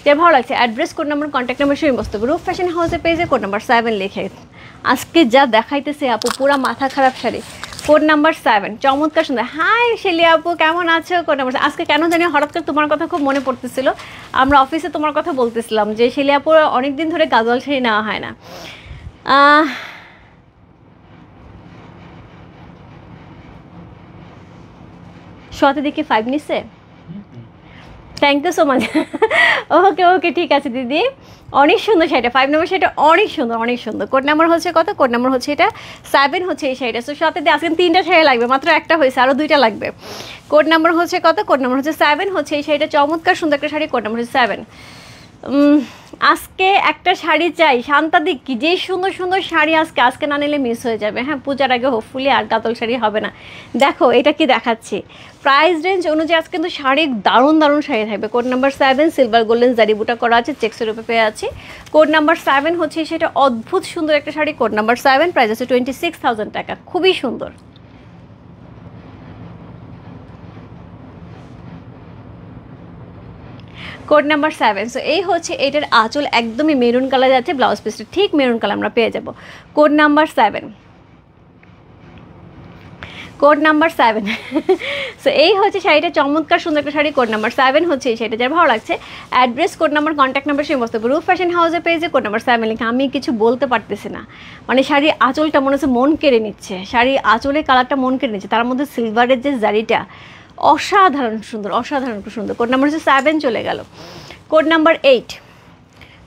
S1: যে ভালো লাগছে, address, code number, contact number সবই বসতে হবে। রূপ ফ্যাশন হাউসের পেজে কোড নাম্বার 7 লিখে। আজকে যা দেখাইতেছে আপু, পুরা মাথা খারাপ শাড়ি। কোড নাম্বার 7, চমৎকার সুন্দর। হাই শেলি আপু, কেমন আছো? কোড নাম্বার, আজকে কেন জানি হঠাৎ করে তোমার কথা খুব মনে পড়তেছিল। আমরা অফিসে তোমার কথা বলতেছিলাম যে শেলি আপুর অনেকদিন ধরে গাজল শাড়ি নেওয়া হয় না। শোয়াতে দেখি 5 নিচ্ছে। Thank you so much. Okay okay, ঠিক আছে দিদি, অনেক সুন্দর শাড়িটা। 5 নম্বর শাড়িটা অনেক সুন্দর, অনেক সুন্দর। কোড নাম্বার হচ্ছে কত? কোড নাম্বার হচ্ছে এটা 7 হচ্ছে এই শাড়িটা। সো সাথে দিয়ে আজকে 3টা শাড়ি লাগবে, মাত্র একটা হয়েছে, আরও 2টা লাগবে। কোড নাম্বার হচ্ছে কত? কোড নাম্বার হচ্ছে 7 হচ্ছে এই শাড়িটা, চমৎকার সুন্দর একটা শাড়ি। কোড নাম্বার হচ্ছে 7। আজকে একটা শাড়ি চাই শান্তাদি, কি যে সুন্দর সুন্দর শাড়ি আজকে না নিলে মিস হয়ে যাবে। হ্যাঁ, পূজার আগে হোপফুলি আর কাতল শাড়ি হবে না। দেখো এটা কি দেখাচ্ছি, প্রাইস রেঞ্জ অনুযায়ী আজকে কিন্তু শাড়ি দারুণ দারুণ শাড়ি থাকবে। কোড নাম্বার 7, সিলভার গোল্ডেন জারি বুটা করা আছে, চেক্সের উপরে পেয়ে আছি। কোড নাম্বার 7 হচ্ছে সেটা, অদ্ভুত সুন্দর একটা শাড়ি। কোড নাম্বার 7, প্রাইস আছে 26,000 টাকা, খুবই সুন্দর। Code number 7। সো এই হচ্ছে এটার আঁচল, একদমই মেরুন কালার যাচ্ছে, ব্লাউজ পিসটা ঠিক মেরুন কালার আমরা পেয়ে যাব। Code number 7, code number 7। So এই হচ্ছে শাড়িটা, চমৎকার সুন্দর একটা শাড়ি। কোড নাম্বার 7 হচ্ছে এই শাড়িটা, যার ভালো লাগছে address, code number, contact number সেই মস্ত রূপ ফ্যাশন হাউসের পেজে কোড নাম্বার 7 লিখে। আমি কিছু বলতে পারতেছি না, মানে শাড়ির আঁচলটা মনে হচ্ছে মন কেড়ে নিচ্ছে, শাড়ির আঁচলের কালারটা মন কেড়ে নিচ্ছে, তার মধ্যে সিলভারের যে জারিটা অসাধারণ সুন্দর, অসাধারণ সুন্দর। কোড নাম্বার হচ্ছে 7 চলে গেল। কোড নাম্বার 8,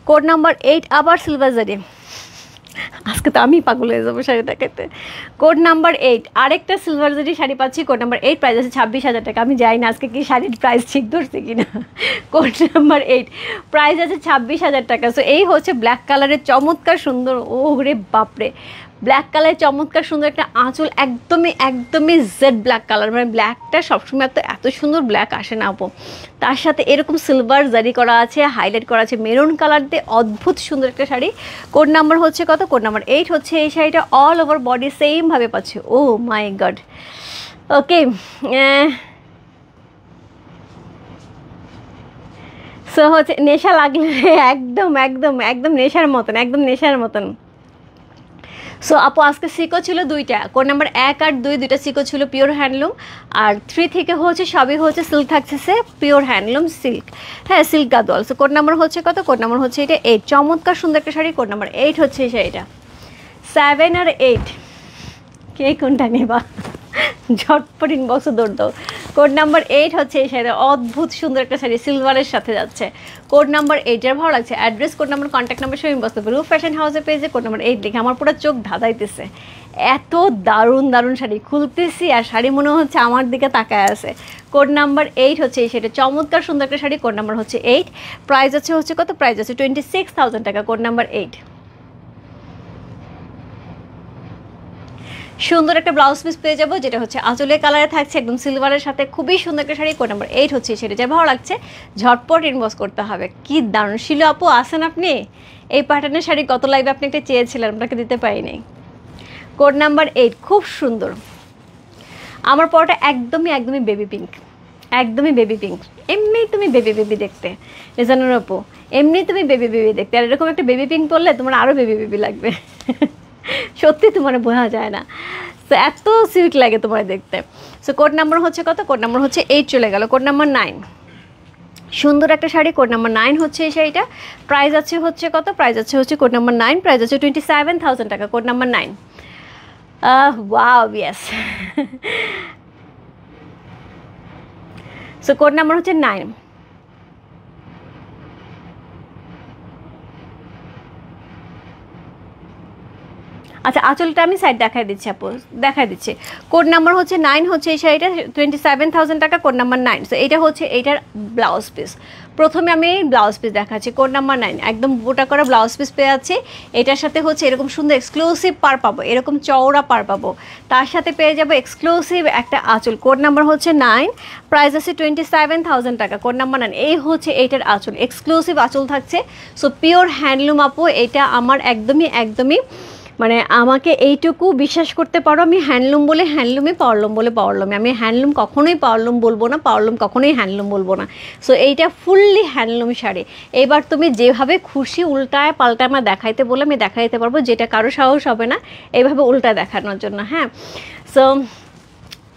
S1: কোড নাম্বার 8 আবার সিলভার জারি। আজকে তো আমি পাগল হয়ে যাবো শাড়ি দেখাতে। কোড নাম্বার 8 আরেকটা সিলভার জারি শাড়ি পাচ্ছি। কোড নাম্বার 8, প্রাইস আছে 26,000 টাকা। আমি যাই না আজকে কি শাড়ির প্রাইস ঠিক ধরছে কিনা। কোড নাম্বার 8, প্রাইস আছে 26,000 টাকা। সো এই হচ্ছে ব্ল্যাক কালারের চমৎকার সুন্দর, ও রে বাপরে, ব্ল্যাক কালারের চমৎকার সুন্দর একটা আঁচল, একদমই একদমই জেড ব্ল্যাক কালার, মানে ব্ল্যাকটা সবসময় এত সুন্দর ব্ল্যাক আসে না আপু। তার সাথে এরকম সিলভার জারি করা আছে, হাইলাইট করা আছে মেরুন কালার দিয়ে, অদ্ভুত সুন্দর একটা শাড়ি। কোড নাম্বার হচ্ছে কত? কোড নাম্বার 8 হচ্ছে এই শাড়িটা, অল ওভার বডি সেমভাবে পাচ্ছে। ও মাই গড, ওকে। সো হচ্ছে নেশা লাগলে একদম একদম একদম নেশার মতন, একদম নেশার মতন। সো আপু আজকে সিকো ছিল 2টা, কোড নাম্বার 1 আর 2, 2টা সিকো ছিল পিওর হ্যান্ডলুম, আর 3 থেকে হচ্ছে সবই হচ্ছে সিল্ক থাকছে, পিওর হ্যান্ডলুম সিল্ক। হ্যাঁ, silk Gadwal. So code number হচ্ছে কত? কোড নাম্বার হচ্ছে এটা 8, চমৎকার সুন্দর একটা শাড়ি। কোড নাম্বার 8 হচ্ছে এই শাড়িটা। 7 আর 8 কে কোনটা নেবা? ঝটপট ইনবক্সে দৌড় দাও। কোড নাম্বার 8 হচ্ছে এই শাড়ি, অদ্ভুত সুন্দর একটা শাড়ি, সিলভারের সাথে যাচ্ছে। কোড নাম্বার 8 এর ভালো লাগছে address, code number, contact number সব ইনবক্স করবে। রূপ ফ্যাশন হাউসের পেজে কোড নাম্বার 8 লিখে। আমার পুরো চোখ ধাঁধাইতেছে, এত দারুণ দারুণ শাড়ি খুলতেছি আর শাড়ি মনে হচ্ছে আমার দিকে তাকায় আছে। কোড নাম্বার 8 হচ্ছে এই শাড়িটা, চমৎকার সুন্দর একটা শাড়ি। কোড নাম্বার হচ্ছে 8, প্রাইস হচ্ছে কত? প্রাইস আছে 26,000 টাকা। Code number 8। সুন্দর একটা ব্লাউজ পিস পেয়ে যাবো, যেটা হচ্ছে আঁচলের কালারে থাকছে, একদম সিলভারের সাথে, খুবই সুন্দর একটা শাড়ি। কোড নাম্বার 8 হচ্ছে সেটা, যা ভালো লাগছে ঝটপট ইনবক্স করতে হবে। কি দারুণ শিলু আপু, আসেন আপনি? এই প্যাটার্নের শাড়ি গত লাইভে আপনি একটা চেয়েছিলেন, আপনাকে দিতে পারিনি। কোড নাম্বার 8 খুব সুন্দর। আমার পরটা একদমই একদমই বেবি পিঙ্ক, একদমই বেবি পিঙ্ক। এমনি তুমি বেবি বেবি দেখতে, রেজানুর আপু, এমনি তুমি বেবি বেবি দেখতে, আর এরকম একটা বেবি পিঙ্ক পরলে তোমার আরও বেবি বেবি লাগবে। সত্যি তোমার বোঝা যায় না, তো এত সুইট লাগে তোমার দেখতে। সো কোড নাম্বার হচ্ছে কত? কোড নাম্বার হচ্ছে 8 চলে গেল। কোড নাম্বার 9, সুন্দর একটা শাড়ি। কোড নাম্বার 9 হচ্ছে এই শাড়িটা, প্রাইস হচ্ছে কত? প্রাইস হচ্ছে কোড নাম্বার 9, প্রাইস 27,000 টাকা। Code number 9। Wow, yes. So code number হচ্ছে 9। আচ্ছা আঁচলটা আমি সাইড দেখাই দিচ্ছি আপু, দেখাই দিচ্ছি। কোড নাম্বার হচ্ছে 9 হচ্ছে এই শাড়িটা 27,000 টাকা, কোড নাম্বার 9। সো এটা হচ্ছে এইটার ব্লাউজ পিস। প্রথমে আমি ব্লাউজ পিস দেখাচ্ছি, কোড নাম্বার 9 একদম বোটা করা ব্লাউজ পিস পেয়ে যাচ্ছি। এটার সাথে হচ্ছে এরকম সুন্দর এক্সক্লুসিভ পার পাবো, এরকম চওড়া পার পাবো, তার সাথে পেয়ে যাবো এক্সক্লুসিভ একটা আঁচল। কোড নাম্বার হচ্ছে 9, প্রাইস আছে 27,000 টাকা, কোড নাম্বার 9। এই হচ্ছে এইটার আঁচল, এক্সক্লুসিভ আঁচল থাকছে। সো পিওর হ্যান্ডলুম আপু, এটা আমার একদমই মানে আমাকে এইটুকু বিশ্বাস করতে পারো, আমি হ্যান্ডলুম বলে হ্যান্ডলুমে, পাওয়ারলুম বলে পাওয়ারলুমে। আমি হ্যান্ডলুম কখনোই পাওয়ারলুম বলবো না, পাওয়ারলুম কখনোই হ্যান্ডলুম বলবো না। সো এইটা ফুললি হ্যান্ডলুম শাড়ি। এবার তুমি যেভাবে খুশি উল্টায় পাল্টা আমার দেখাইতে বলে আমি দেখাইতে পারবো, যেটা কারো সাহস হবে না এইভাবে উল্টা দেখানোর জন্য। হ্যাঁ, সো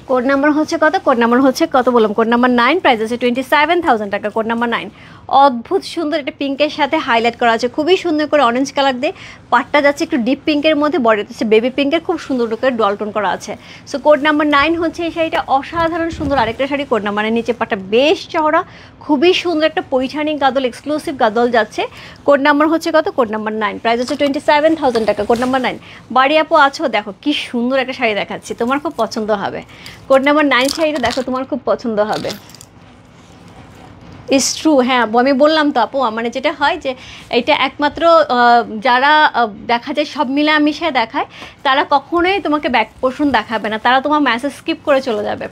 S1: কোড নাম্বার হচ্ছে কত, কোড নাম্বার হচ্ছে কত বললাম, কোড নাম্বার 9, প্রাইস আছে 27,000 টাকা, কোড নাম্বার 9। অদ্ভুত সুন্দর, এটা পিঙ্কের সাথে হাইলাইট করা আছে, খুবই সুন্দর করে অরেঞ্জ কালার দিয়ে পাটটা যাচ্ছে একটু ডিপ পিঙ্কের মধ্যে, বডি হচ্ছে বেবি পিঙ্কের, খুব সুন্দর করে ডলটন করা আছে। সো কোড নাম্বার 9 হচ্ছে এই শাড়িটা, অসাধারণ সুন্দর আরেকটা শাড়ি। কোড নাম্বারের নিচে পাটটা বেশ চওড়া, খুবই সুন্দর একটা পৈঠানি গাদল, এক্সক্লুসিভ গাদল যাচ্ছে। কোড নাম্বার হচ্ছে কত, কোড নাম্বার 9, প্রাইস হচ্ছে 27,000 টাকা, কোড নাম্বার 9। বাড়ি আপু আছো, দেখো কি সুন্দর একটা শাড়ি দেখাচ্ছি, তোমার খুব পছন্দ হবে। কোড নাম্বার 9 শাড়িটা দেখো, তোমার খুব পছন্দ হবে। ইস ট্রু, হ্যাঁ আমি বললাম তো আপু, মানে যেটা হয় যে এটা একমাত্র যারা দেখা যায় সব মিলামিশে দেখায়, তারা কখনোই তোমাকে ব্যাক পোর্শন দেখাবে না, তারা তোমার মেসেজ স্কিপ করে চলে যাবে।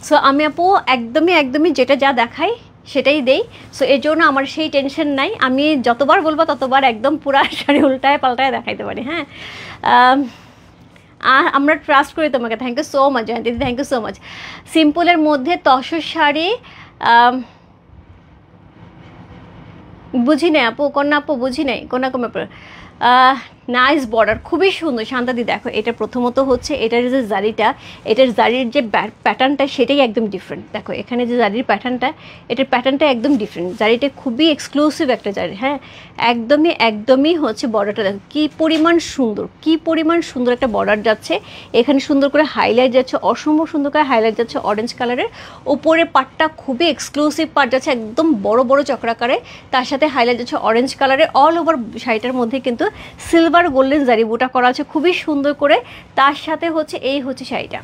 S1: সো আমি আপু একদমই যেটা যা দেখাই সেটাই দেই। সো এর জন্য আমার সেই টেনশন নাই, আমি যতবার বলবো ততবার একদম পুরা শাড়ি উল্টায় পাল্টায় দেখাইতে পারি। হ্যাঁ, আমরা ট্রাস্ট করি তোমাকে। Thank you so much Jayanti, thank you so much. সিম্পলের মধ্যে তসর শাড়ি, বুঝি নাই আপু, কন্যা আপু বুঝি নাই, কন্যা কমে নাইস বর্ডার, খুবই সুন্দর। শান্তাদি দেখো, এটা প্রথমত হচ্ছে এটার যে জারিটা, এটার জারির যে প্যাটার্নটা সেটাই একদম ডিফারেন্ট। দেখো এখানে যে জারির প্যাটার্নটা, এটার প্যাটার্নটা একদম ডিফারেন্ট, জারিটা খুবই এক্সক্লুসিভ একটা জারি। হ্যাঁ, একদমই হচ্ছে বর্ডারটা দেখো কি পরিমাণ সুন্দর, কি পরিমাণ সুন্দর একটা বর্ডার যাচ্ছে। এখানে সুন্দর করে হাইলাইট যাচ্ছে, অসম্ভব সুন্দর করে হাইলাইট যাচ্ছে অরেঞ্জ কালারের। ওপরের পাটটা খুবই এক্সক্লুসিভ পাট যাচ্ছে, একদম বড় বড় চক্রাকারে, তার সাথে হাইলাইট যাচ্ছে অরেঞ্জ কালারের। অল ওভার শাড়িটার মধ্যে কিন্তু সিলভার গোল্ডেন জারি বুটা করা আছে খুবই সুন্দর করে। তার সাথে হচ্ছে এই হচ্ছে শাড়িটা।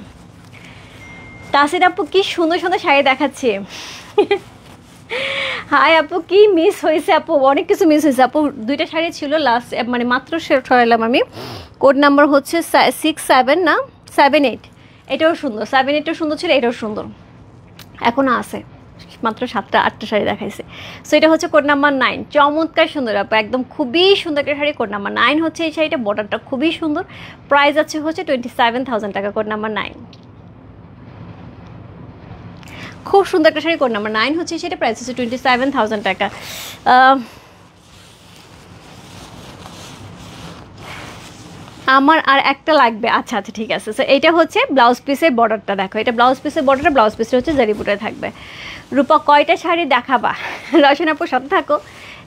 S1: তাসির আপু কি সুন্দর সুন্দর শাড়ি দেখাচ্ছে। হাই আপু, কি মিস হয়েছে আপু, অনেক কিছু মিস হয়েছে আপু। দুইটা শাড়ি ছিল লাস্ট, মানে মাত্র শেয়ার ছড়ালাম আমি। কোড নাম্বার হচ্ছে 6, 7 না 7, 8। এটাও সুন্দর, 7, 8ও সুন্দর ছিল, এটাও সুন্দর, এখনও আছে, মাত্র 7টা 8টা শাড়ি দেখাইছে। সো এটা হচ্ছে কোড নাম্বার 9, চমৎকার সুন্দর আপু, একদম খুবই সুন্দর একটা শাড়ি। কোড নাম্বার 9 হচ্ছে এই শাড়িটা, বর্ডারটা খুবই সুন্দর, প্রাইস আছে হচ্ছে 27,000 টাকা, কোড নাম্বার 9। খুব সুন্দর একটা শাড়ি, কোড নাম্বার 9 হচ্ছে সেটা, প্রাইস হচ্ছে 27,000 টাকা। আমার আর একটা লাগবে, আচ্ছা আচ্ছা ঠিক আছে। সো এটা হচ্ছে ব্লাউজ পিসের বর্ডারটা দেখো, এটা ব্লাউজ পিসের বর্ডারটা, ব্লাউজ পিসটা হচ্ছে জারি বুটায় থাকবে। রূপা কয়টা শাড়ি দেখাবা? রসন আপুর সাথে থাকো,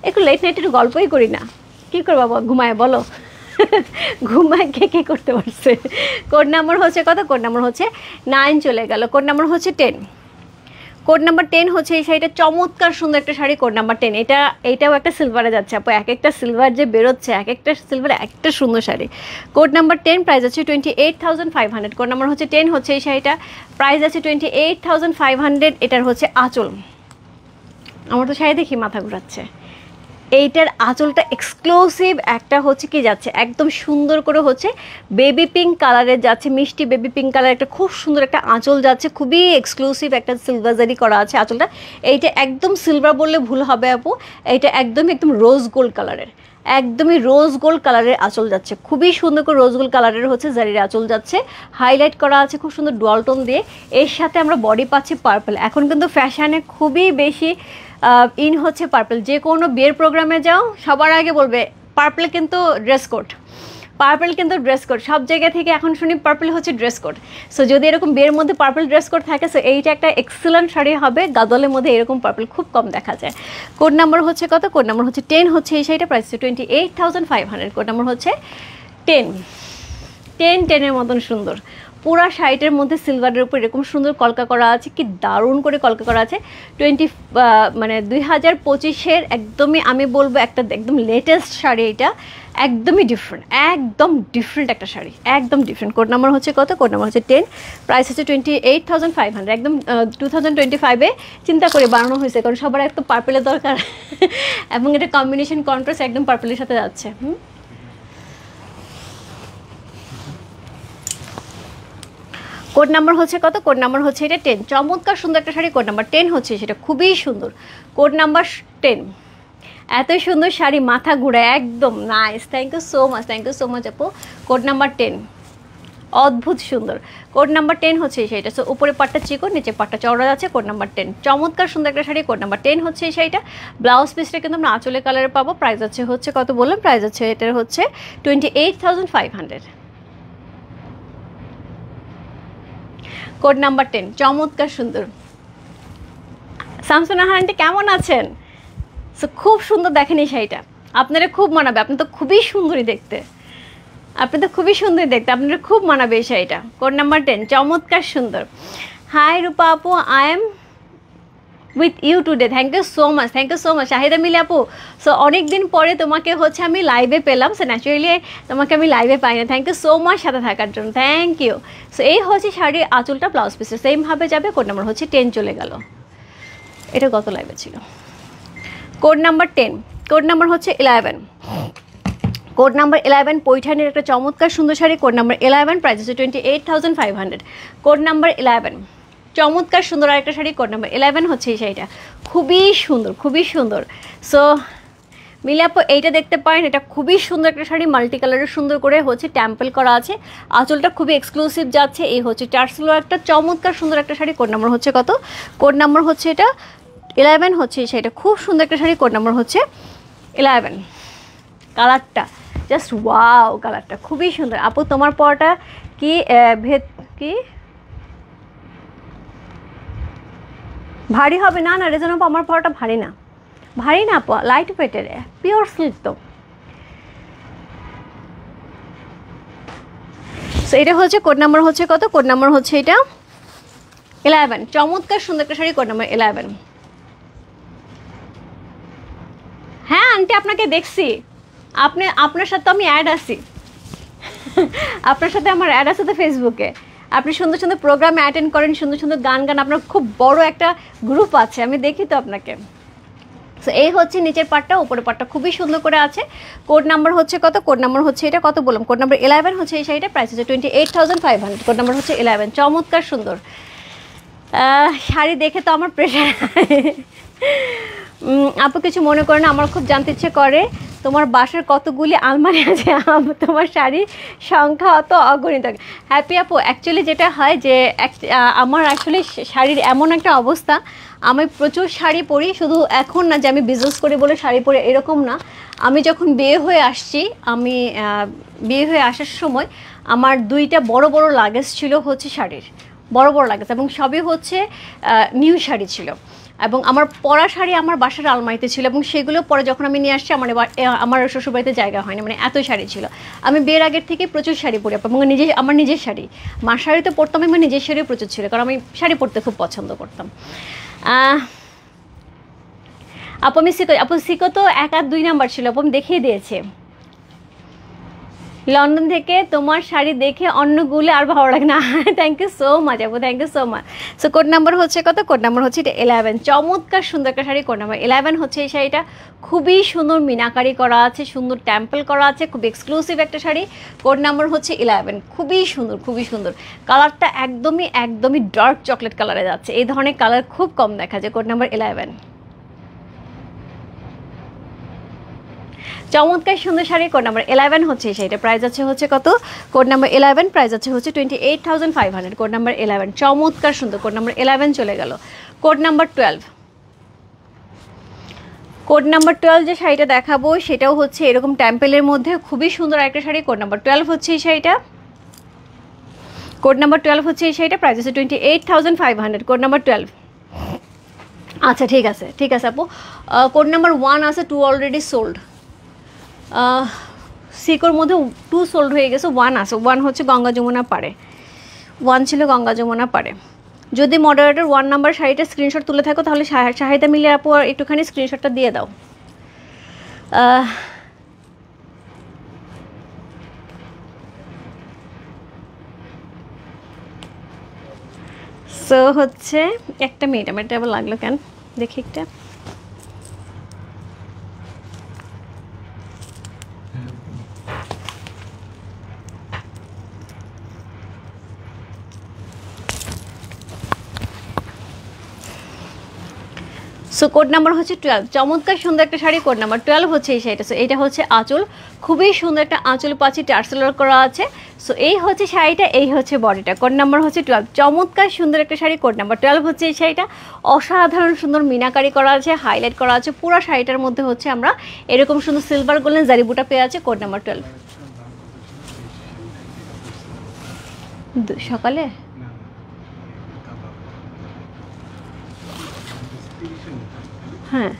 S1: একটু লেট নাইট একটু গল্পই করি না, কী করবা ঘুমায় বলো। ঘুমায় কে করতে পারছে। কোড নাম্বার হচ্ছে কত, কোড নাম্বার হচ্ছে 9 চলে গেল, কোড নাম্বার হচ্ছে 10। কোড নাম্বার 10 হচ্ছে এই শাড়িটা, চমৎকার সুন্দর একটা শাড়ি, কোড নাম্বার 10। এটাও একটা সিলভারে যাচ্ছে আপু, এক একটা সিলভার যে বেরোচ্ছে, এক একটা সিলভারে একটা সুন্দর শাড়ি। কোড নাম্বার 10, প্রাইস আছে 28,500, কোড নাম্বার হচ্ছে 10 হচ্ছে এই শাড়িটা, প্রাইস আছে 28,500। এটার হচ্ছে আঁচল, আমার তো শাড়ি দেখি মাথা ঘুরাচ্ছে। এইটার আঁচলটা এক্সক্লুসিভ একটা হচ্ছে কি যাচ্ছে, একদম সুন্দর করে হচ্ছে বেবি পিঙ্ক কালারের যাচ্ছে, মিষ্টি বেবি পিঙ্ক কালার, একটা খুব সুন্দর একটা আঁচল যাচ্ছে, খুবই এক্সক্লুসিভ একটা সিলভার জারি করা আছে আঁচলটা। এইটা একদম সিলভার বললে ভুল হবে আপু, এইটা একদম রোজ গোল্ড কালারের, একদমই রোজ গোল্ড কালারের আঁচল যাচ্ছে, খুবই সুন্দর করে রোজ গোল্ড কালারের হচ্ছে জারির আঁচল যাচ্ছে, হাইলাইট করা আছে খুব সুন্দর ডুয়াল টোন দিয়ে। এর সাথে আমরা বডি পাচ্ছি পার্পল। এখন কিন্তু ফ্যাশনে খুবই বেশি ইন হচ্ছে পার্পল, যে কোনো বিয়ের প্রোগ্রামে যাও সবার আগে বলবে পার্পল কিন্তু ড্রেস কোড, পার্পল কিন্তু ড্রেস কোড, সব জায়গা থেকে এখন শুনি পার্পল হচ্ছে ড্রেস কোড। সো যদি এরকম বিয়ের মধ্যে পার্পল ড্রেস কোড থাকে, সো এইটা একটা এক্সেলেন্ট শাড়ি হবে। গাদলের মধ্যে এরকম পার্পল খুব কম দেখা যায়। কোড নাম্বার হচ্ছে কত, কোড নাম্বার হচ্ছে 10 হচ্ছে এই শাড়িটা, প্রাইস 28,500, কোড নাম্বার হচ্ছে 10। 10-10-এর মতন সুন্দর পুরা শাড়িটার মধ্যে সিলভারের উপর এরকম সুন্দর কলকা করা আছে, কি দারুণ করে কলকা করা আছে। 2025-এর একদমই আমি বলবো একটা একদম লেটেস্ট শাড়ি এটা, একদমই ডিফারেন্ট, একদম ডিফারেন্ট একটা শাড়ি, একদম ডিফারেন্ট। কোড নাম্বার হচ্ছে কত? কোড নাম্বার হচ্ছে 10, প্রাইস হচ্ছে 28,500। একদম 2025-এ চিন্তা করে বানানো হয়েছে, কারণ সবার একটু পার্পেলের দরকার এবং এটা কম্বিনেশন কন্ট্রাস্ট একদম পার্পেলের সাথে যাচ্ছে। কোড নাম্বার হচ্ছে কত? কোড নাম্বার হচ্ছে এটা 10। চমৎকার সুন্দর একটা শাড়ি, কোড নাম্বার 10 হচ্ছে সেটা, খুবই সুন্দর। কোড নাম্বার 10, এত সুন্দর শাড়ি, মাথা ঘুরায়, একদম nice. Thank you so much, thank you so much আপু। কোড নাম্বার 10, অদ্ভুত সুন্দর। কোড নাম্বার 10 হচ্ছে সেইটা। সো উপরে পাটটা চিকন, নিচে পাটটা চওড়া আছে। কোড নাম্বার 10, চমৎকার সুন্দর একটা শাড়ি, কোড নাম্বার 10 হচ্ছে এই শাড়িটা। ব্লাউজ পিসটা কিন্তু আমরা আঁচলে কালারে পাবো। প্রাইস হচ্ছে কত বললাম? প্রাইস এটার হচ্ছে 28,500। কোড নাম্বার 10, চমৎকার সুন্দর। শামসুন নাহার আন্টি কেমন আছেন? সো খুব সুন্দর, দেখেন এই শাড়িটা আপনারা খুব মানাবে। আপনি তো খুবই সুন্দরী দেখতে, আপনারা খুব মানাবে এই শাড়িটা। কোড নাম্বার 10, চমৎকার সুন্দর। হাই রূপা আপু, I am with you today. Thank you so much, thank you so much Shahida Mili আপু। সো অনেক দিন পরে তোমাকে হচ্ছে আমি লাইভে পেলাম। সো ন্যাচুরালি তোমাকে আমি লাইভে পাই না। থ্যাংক ইউ সো মাচ সাথে থাকার জন্য, থ্যাংক ইউ। সো এই হচ্ছে শাড়ির আঁচলটা, ব্লাউজ পিসের সেমভাবে যাবে। কোড নাম্বার হচ্ছে 10 চলে গেল, এটা গত লাইভে ছিল। কোড নাম্বার 10, কোড নাম্বার হচ্ছে 11। কোড নাম্বার 11, পৈঠানির একটা চমৎকার সুন্দর শাড়ি। কোড নাম্বার 11, প্রাইস হচ্ছে 28,500। কোড নাম্বার 11, চমৎকার সুন্দর আরেকটা শাড়ি। কোড নাম্বার 11 হচ্ছে এই শাড়িটা, খুবই সুন্দর, খুবই সুন্দর। সো মিলে আপু এইটা দেখতে পারেন, এটা খুবই সুন্দর একটা শাড়ি, মাল্টি কালারের সুন্দর করে হচ্ছে ট্যাম্পেল করা আছে। আঁচলটা খুবই এক্সক্লুসিভ যাচ্ছে। এই হচ্ছে টার্সেলো একটা চমৎকার সুন্দর একটা শাড়ি। কোড নাম্বার হচ্ছে কত? কোড নাম্বার হচ্ছে এটা 11 হচ্ছে এই শাড়িটা, খুব সুন্দর একটা শাড়ি। কোড নাম্বার হচ্ছে 11। কালারটা জাস্ট ওয়াও, কালারটা খুবই সুন্দর। আপু তোমার পরটা কি কি ভারী হবে? না না রেজন আপু, আমার পরটা ভারী না, ভারী না আপু, লাইট ওয়েটের, পিওর সিল্ক তো। সো এটা হচ্ছে কোড নাম্বার হচ্ছে কত? কোড নাম্বার হচ্ছে এটা 11, চমৎকার সুন্দর একটা শাড়ি। Code number 11। হ্যাঁ আন্টি আপনাকে দেখছি, আপনার সাথে আমি অ্যাড আছি আপনার সাথে আমার অ্যাড আছে তো ফেসবুকে। আপনি সুন্দর সুন্দর প্রোগ্রামে অ্যাটেন্ড করেন, সুন্দর সুন্দর গান আপনার খুব বড় একটা গ্রুপ আছে, আমি দেখি তো আপনাকে। সো এই হচ্ছে নিচের পাটটা, উপরের পাটটা খুবই সুন্দর করে আছে। কোড নাম্বার হচ্ছে কত? কোড নাম্বার হচ্ছে এটা, কত বললাম? কোড নাম্বার 11 হচ্ছে এই শাড়িটা, প্রাইস হচ্ছে 28,500। কোড নাম্বার হচ্ছে 11, চমৎকার সুন্দর শাড়ি। দেখে তো আমার প্রেশার আপু কিছু মনে করে না, আমার খুব জানতে ইচ্ছে করে তোমার বাসার কতগুলি আলমারি আছে, তোমার শাড়ির সংখ্যা অত অগণিত। হ্যাপি আপু, অ্যাকচুয়ালি যেটা হয় যে আমার আসলে শাড়ির এমন একটা অবস্থা, আমি প্রচুর শাড়ি পরি। শুধু এখন না যে আমি বিজনেস করি বলে শাড়ি পরি এরকম না। আমি যখন বিয়ে হয়ে আসছি, আমি বিয়ে হয়ে আসার সময় আমার 2টা বড় বড় লাগেজ ছিল হচ্ছে শাড়ির, বড় বড় লাগেজ, এবং সবই হচ্ছে নিউ শাড়ি ছিল। এবং আমার পরা শাড়ি আমার বাসার আলমারিতে ছিল, এবং সেগুলো পরে যখন আমি নিয়ে আসছি আমার শ্বশুরবাড়িতে জায়গা হয়নি, মানে এত শাড়ি ছিল। আমি বিয়ের আগের থেকে প্রচুর শাড়ি পরি, এবং আমার নিজের শাড়ি, মার শাড়ি তো পরতাম, আমার নিজের শাড়িও প্রচুর ছিল, কারণ আমি শাড়ি পরতে খুব পছন্দ করতাম। আপু আমি সিকো তো 1 আর 2 নাম্বার ছিল, আপু আমি দেখিয়ে দিয়েছে। লন্ডন থেকে তোমার শাড়ি দেখে অন্যগুলো আর ভালো লাগে না। থ্যাংক ইউ সো মাচ আপু, thank you so much. So code number হচ্ছে কত? কোড নাম্বার হচ্ছে এটা 11, চমৎকার সুন্দর একটা শাড়ি। কোড নাম্বার 11 হচ্ছে এই শাড়িটা, খুবই সুন্দর মিনাকারি করা আছে, সুন্দর টেম্পল করা আছে, খুব এক্সক্লুসিভ একটা শাড়ি। কোড নাম্বার হচ্ছে 11, খুবই সুন্দর, খুবই সুন্দর। কালারটা একদমই একদমই ডার্ক চকলেট কালারে যাচ্ছে, এই ধরনের কালার খুব কম দেখা যায়। কোড নাম্বার 11, চমৎকার সুন্দর শাড়ি। কোড নাম্বার 11 হচ্ছে সেইটা, প্রাইস হচ্ছে কত? কোড নাম্বার 11, প্রাইস হচ্ছে 28,500। কোড নাম্বার 11, চমৎকার সুন্দর। কোড নাম্বার 11 চলে গেল। কোড নাম্বার 12, কোড নাম্বার 12 যে শাড়িটা দেখাবো সেটাও হচ্ছে এরকম টেম্পেলের মধ্যে খুবই সুন্দর একটা শাড়ি। কোড নাম্বার 12 হচ্ছে এই শাড়িটা, কোড নাম্বার 12 হচ্ছে এই শাড়িটা, প্রাইস হচ্ছে 28,500। কোড নাম্বার 12, আচ্ছা ঠিক আছে, ঠিক আছে আপু। কোড নাম্বার 1 আছে, 2 অলরেডি সোল্ড। সিকোর মধ্যে 2 সোল্ড হয়ে গেছে, 1 আছে, 1 হচ্ছে গঙ্গা যমুনা পাড়ে, 1 ছিল গঙ্গা যমুনা পাড়ে। যদি মডারেটর 1 নাম্বার শাড়িটা স্ক্রিনশট তুলে থাকো তাহলে শাহিদা মিলে আপু একটুখানি স্ক্রিনশটটা দিয়ে দাও। সো হচ্ছে একটা মিনিট, আমার এটা আবার লাগলো কেন দেখি একটা। সো কোড নাম্বার হচ্ছে 12, চমৎকার সুন্দর একটা শাড়ি, কোড নাম্বার 12 হচ্ছে এই শাড়িটা। সো এটা হচ্ছে আঁচল, খুবই সুন্দর একটা আঁচল পাচ্ছি, টার্সেলার করা আছে। সো এই হচ্ছে শাড়িটা, এই হচ্ছে বডিটা, কোড নাম্বার হচ্ছে 12, চমৎকার সুন্দর একটা শাড়ি, কোড নাম্বার 12 হচ্ছে এই শাড়িটা। অসাধারণ সুন্দর মিনাকারি করা আছে, হাইলাইট করা আছে, পুরো শাড়িটার মধ্যে হচ্ছে আমরা এরকম সুন্দর সিলভার গোল্ডেন জারি বুটা পেয়ে আছে, কোড নাম্বার 12। সকালে হ্যাঁ,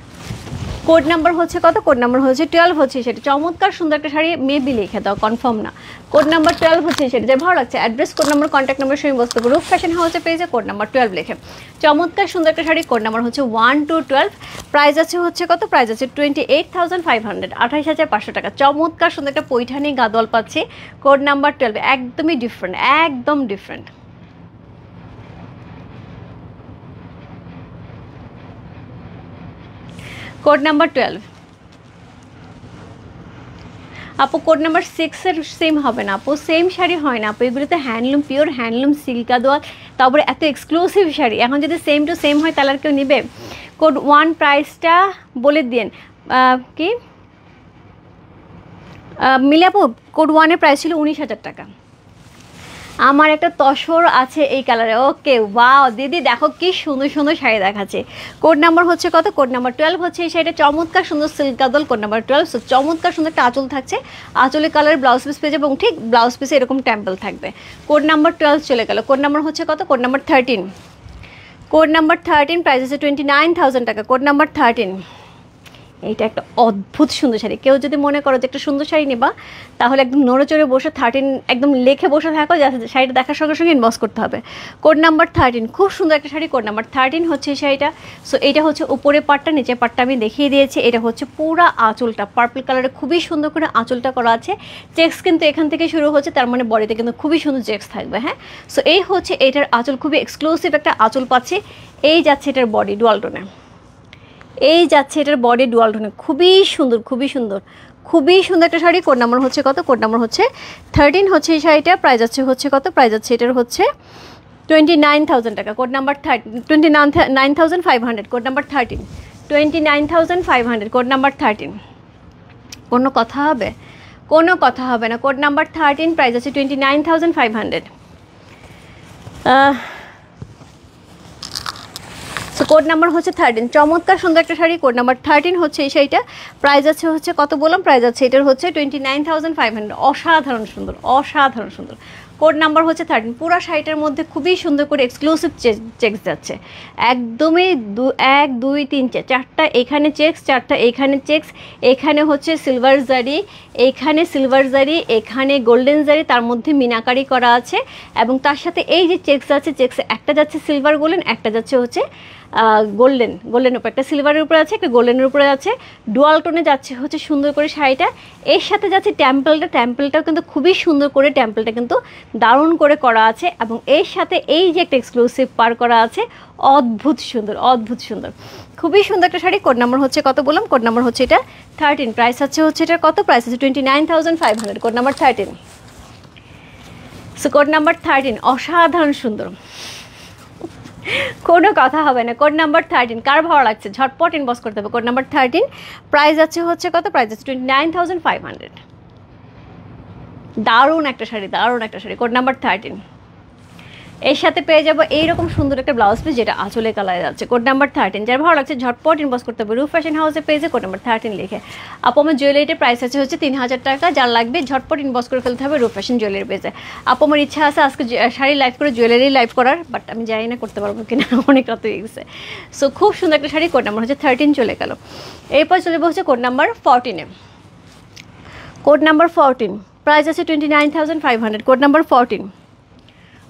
S1: কোড নাম্বার হচ্ছে কত, কোড নাম্বার হচ্ছে 12 হচ্ছে সেটা। চমৎকার সুন্দর একটা শাড়ি, মেবি লিখে দাও, কনফার্ম না। কোড নাম্বার 12 হচ্ছে সেটা, যে ভালো লাগছে address, code number, contact number সঙ্গে বসতে পারো। রূপ ফ্যাশন হাউসে পেয়েছে কোড নাম্বার 12 লিখে। চমৎকার সুন্দর একটা শাড়ি, কোড নাম্বার হচ্ছে 1 to 12, প্রাইস আছে হচ্ছে কত, প্রাইস আছে 28,500, 28,500 টাকা। চমৎকার সুন্দর একটা পৈঠানি গাদোয়াল পাচ্ছি, কোড নাম্বার 12, একদমই ডিফারেন্ট, একদম ডিফারেন্ট। কোড নাম্বার 12 আপু, কোড নাম্বার 6-এর সেম হবে না আপু, সেম শাড়ি হয় না আপু, এগুলোতে হ্যান্ডলুম, পিওর হ্যান্ডলুম, সিল্কা দোয়া, তারপরে এত এক্সক্লুসিভ শাড়ি। এখন যদি সেম টু সেম হয় তাহলে আর কেউ নেবে? কোড 1 প্রাইসটা বলে দিন কি মিলে আপু, কোড 1-এর প্রাইস ছিল 19,000 টাকা। আমার একটা তসর আছে এই কালারে, ওকে ওয়াও দিদি দেখো কি সুন্দর সুন্দর শাড়ি দেখাচ্ছে। কোড নাম্বার হচ্ছে কত, কোড নাম্বার 12 হচ্ছে এই শাড়িটা। চমৎকার সুন্দর সিল্ক কাদল, কোড নাম্বার 12। সো চমৎকার সুন্দর একটা আঁচল থাকছে, আঁচলের কালার ব্লাউজ পিস পেয়ে যাবে, এবং ঠিক ব্লাউজ পিসে এরকম টেম্পল থাকবে। কোড নাম্বার 12 চলে গেল। কোড নাম্বার হচ্ছে কত, code number 13। Code number 13 price আছে 29,000 টাকা, কোড নাম্বার 13। এইটা একটা অদ্ভুত সুন্দর শাড়ি, কেউ যদি মনে করো যে একটা সুন্দর শাড়ি নেবা তাহলে একদম নড়ে চড়ে বসে 13 একদম লেখে বসে থাকো, যে শাড়িটা দেখার সঙ্গে সঙ্গে ইনবক্স করতে হবে। কোড নাম্বার 13, খুব সুন্দর একটা শাড়ি, কোড নাম্বার 13 হচ্ছে এই শাড়িটা। সো এটা হচ্ছে উপরে পাটটা, নিচে পাটটা আমি দেখিয়ে দিয়েছি। এটা হচ্ছে পুরা আঁচলটা পার্পল কালারে, খুবই সুন্দর করে আঁচলটা করা আছে। চেক্স কিন্তু এখান থেকে শুরু হচ্ছে, তার মানে বডিতে কিন্তু খুবই সুন্দর চেক্স থাকবে। হ্যাঁ, সো এই হচ্ছে এটার আঁচল, খুবই এক্সক্লুসিভ একটা আঁচল পাচ্ছি। এই যাচ্ছে এটার বডি ডুয়াল টোনে, এই যাচ্ছে এটার বডি ডুয়াল টোনে, খুবই সুন্দর, খুবই সুন্দর, খুবই সুন্দর একটা শাড়ি। কোড নাম্বার হচ্ছে কত, কোড নাম্বার হচ্ছে 13 হচ্ছে এই শাড়িটা। প্রাইস আছে হচ্ছে কত, প্রাইস আছে এটার হচ্ছে 29,000 টাকা, code number 29,500, code number 13, 29,500, code number 13। কোনো কথা হবে, কোনো কথা হবে না। কোড নাম্বার 13 প্রাইস আছে 29,500। সো কোড নাম্বার হচ্ছে 13, চমৎকার সুন্দর একটা শাড়ি, কোড নাম্বার 13 হচ্ছে এই শাড়িটা। প্রাইস আছে হচ্ছে কত বললাম, প্রাইস আছে এটার হচ্ছে 29,500। অসাধারণ সুন্দর, অসাধারণ সুন্দর। কোড নাম্বার হচ্ছে 13। পুরো শাড়িটার মধ্যে খুবই সুন্দর করে এক্সক্লুসিভ চেক্স যাচ্ছে, একদমই 1 2 3 4টা এখানে চেক্স, 4টা এখানে চেক্স, এখানে হচ্ছে সিলভার জারি, এখানে সিলভার জারি, এখানে গোল্ডেন জারি, তার মধ্যে মিনাকারি করা আছে। এবং তার সাথে এই যে চেক্স আছে, চেক্সে একটা যাচ্ছে সিলভার গোল্ডেন, একটা যাচ্ছে হচ্ছে গোল্ডেনের উপর, একটা সিলভারের উপরে আছে, একটা গোল্ডেনের উপরে আছে, ডুয়াল টোনে যাচ্ছে হচ্ছে সুন্দর করে শাড়িটা। এর সাথে যাচ্ছে টেম্পলটাও কিন্তু খুবই সুন্দর করে, টেম্পলটা কিন্তু দারুণ করে করা আছে। এবং এর সাথে এই যে একটা এক্সক্লুসিভ পার করা আছে, অদ্ভুত সুন্দর, অদ্ভুত সুন্দর, খুবই সুন্দর একটা শাড়ি। কোড নাম্বার হচ্ছে কত বললাম, কোড নাম্বার হচ্ছে এটা 13, প্রাইস আছে হচ্ছে এটা কত, প্রাইস আছে 29,500, code number 13। So code number 13 অসাধারণ সুন্দর, কোনো কথা হবে না। কোড নাম্বার 13 কার ভালো লাগছে ঝটপট ইনবক্স করতে হবে। কোড নাম্বার 13 প্রাইস আছে হচ্ছে কত, প্রাইস আছে 29,500। দারুণ একটা শাড়ি, দারুণ একটা শাড়ি, কোড নাম্বার 13। এর সাথে পেয়ে যাবো এইরকম সুন্দর একটা ব্লাউজ পিস, যেটা আঁচলে কালার যাচ্ছে। কোড নাম্বার 13 যার ভালো লাগছে ঝটপট ইনবক্স করতে হবে। রূপ ফ্যাশন হাউসে পেয়েছে কোড নাম্বার 13 লিখে। আপু আমার জুয়েলারিটার প্রাইস আছে হচ্ছে 3,000 টাকা, যার লাগবে ঝটপট ইনবক্স করে ফেলতে হবে রূপ ফ্যাশন জুয়েলারি পেজে। আপু আমার ইচ্ছা আছে আজকে শাড়ি লাইভ করে জুয়েলারি লাইভ করার, বাট আমি জানি না করতে পারবো কিনা, অনেক রাত হয়ে গেছে। সো খুব সুন্দর একটা শাড়ি, কোড নাম্বার হচ্ছে 13 চলে গেল। এরপর চলে বসছে কোড নাম্বার 14-এ। কোড নাম্বার 14 প্রাইস আছে 29,500, code number 14।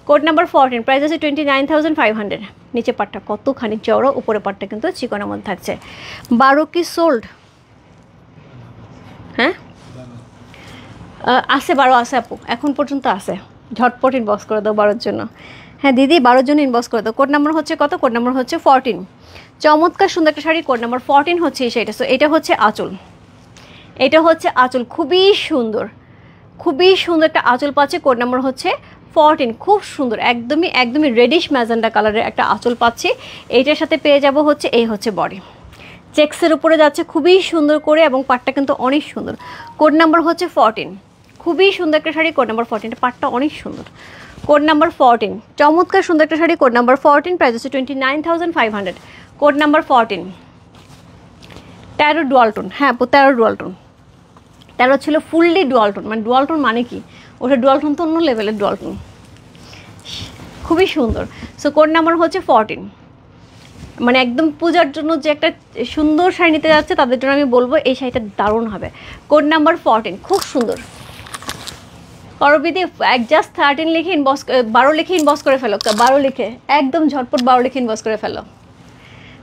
S1: Code number 14 price আছে 29,500। নিচে পাটটা কতখানি চওড়া, উপরে পাটটা কিন্তু চিকনের মধ্যে থাকছে। 12 কি সোল্ড? হ্যাঁ আছে 12 আছে আপু, এখন পর্যন্ত আছে, ঝটপট ইনবক্স করে দাও 12-এর জন্য। হ্যাঁ দিদি 12 জন ইনবক্স করে দাও। কোড নাম্বার হচ্ছে কত? কোড নাম্বার হচ্ছে 14। চমৎকার সুন্দর একটা শাড়ি, কোড নাম্বার 14 হচ্ছে এই শাড়িটা। সো এটা হচ্ছে আঁচল, এটা হচ্ছে আঁচল, খুবই সুন্দর, খুবই সুন্দর একটা আঁচল পাচ্ছে। কোড নাম্বার হচ্ছে 14, খুব সুন্দর, একদমই একদমই রেডিশ ম্যাজেন্ডা কালারের একটা আঁচল পাচ্ছি। এইটার সাথে পেয়ে যাব হচ্ছে এই হচ্ছে বডি, চেক্সের উপরে যাচ্ছে খুবই সুন্দর করে, এবং পাটটা কিন্তু অনেক সুন্দর। কোড নাম্বার হচ্ছে 14, খুবই সুন্দর একটা শাড়ি, কোড নাম্বার 14, পাটটা অনেক সুন্দর। কোড নাম্বার 14, চমৎকার সুন্দর একটা শাড়ি, কোড নাম্বার 14, প্রাইস হচ্ছে 29,500। Code number 14, 13 dual tone. হ্যাঁ 13 ডুয়াল টোন, 13 ছিল ফুললি ডুয়াল টোন। মানে ডুয়াল টোন মানে কি, ওটা ডুয়াল টোন তো অন্য লেভেলের ডুয়াল টোন, খুবই সুন্দর। সো কোড নাম্বার হচ্ছে 14, মানে একদম পূজার জন্য যে একটা সুন্দর শাড়ি নিতে যাচ্ছে তাদের জন্য আমি বলবো এই শাড়িটা দারুণ হবে। কোড নাম্বার 14, খুব সুন্দর। করবিদি জাস্ট 13 লিখে ইনবক্স, 12 লিখে ইনবক্স করে ফেলো, 12 লিখে একদম ঝটপট 12 লিখে ইনবক্স করে ফেলো।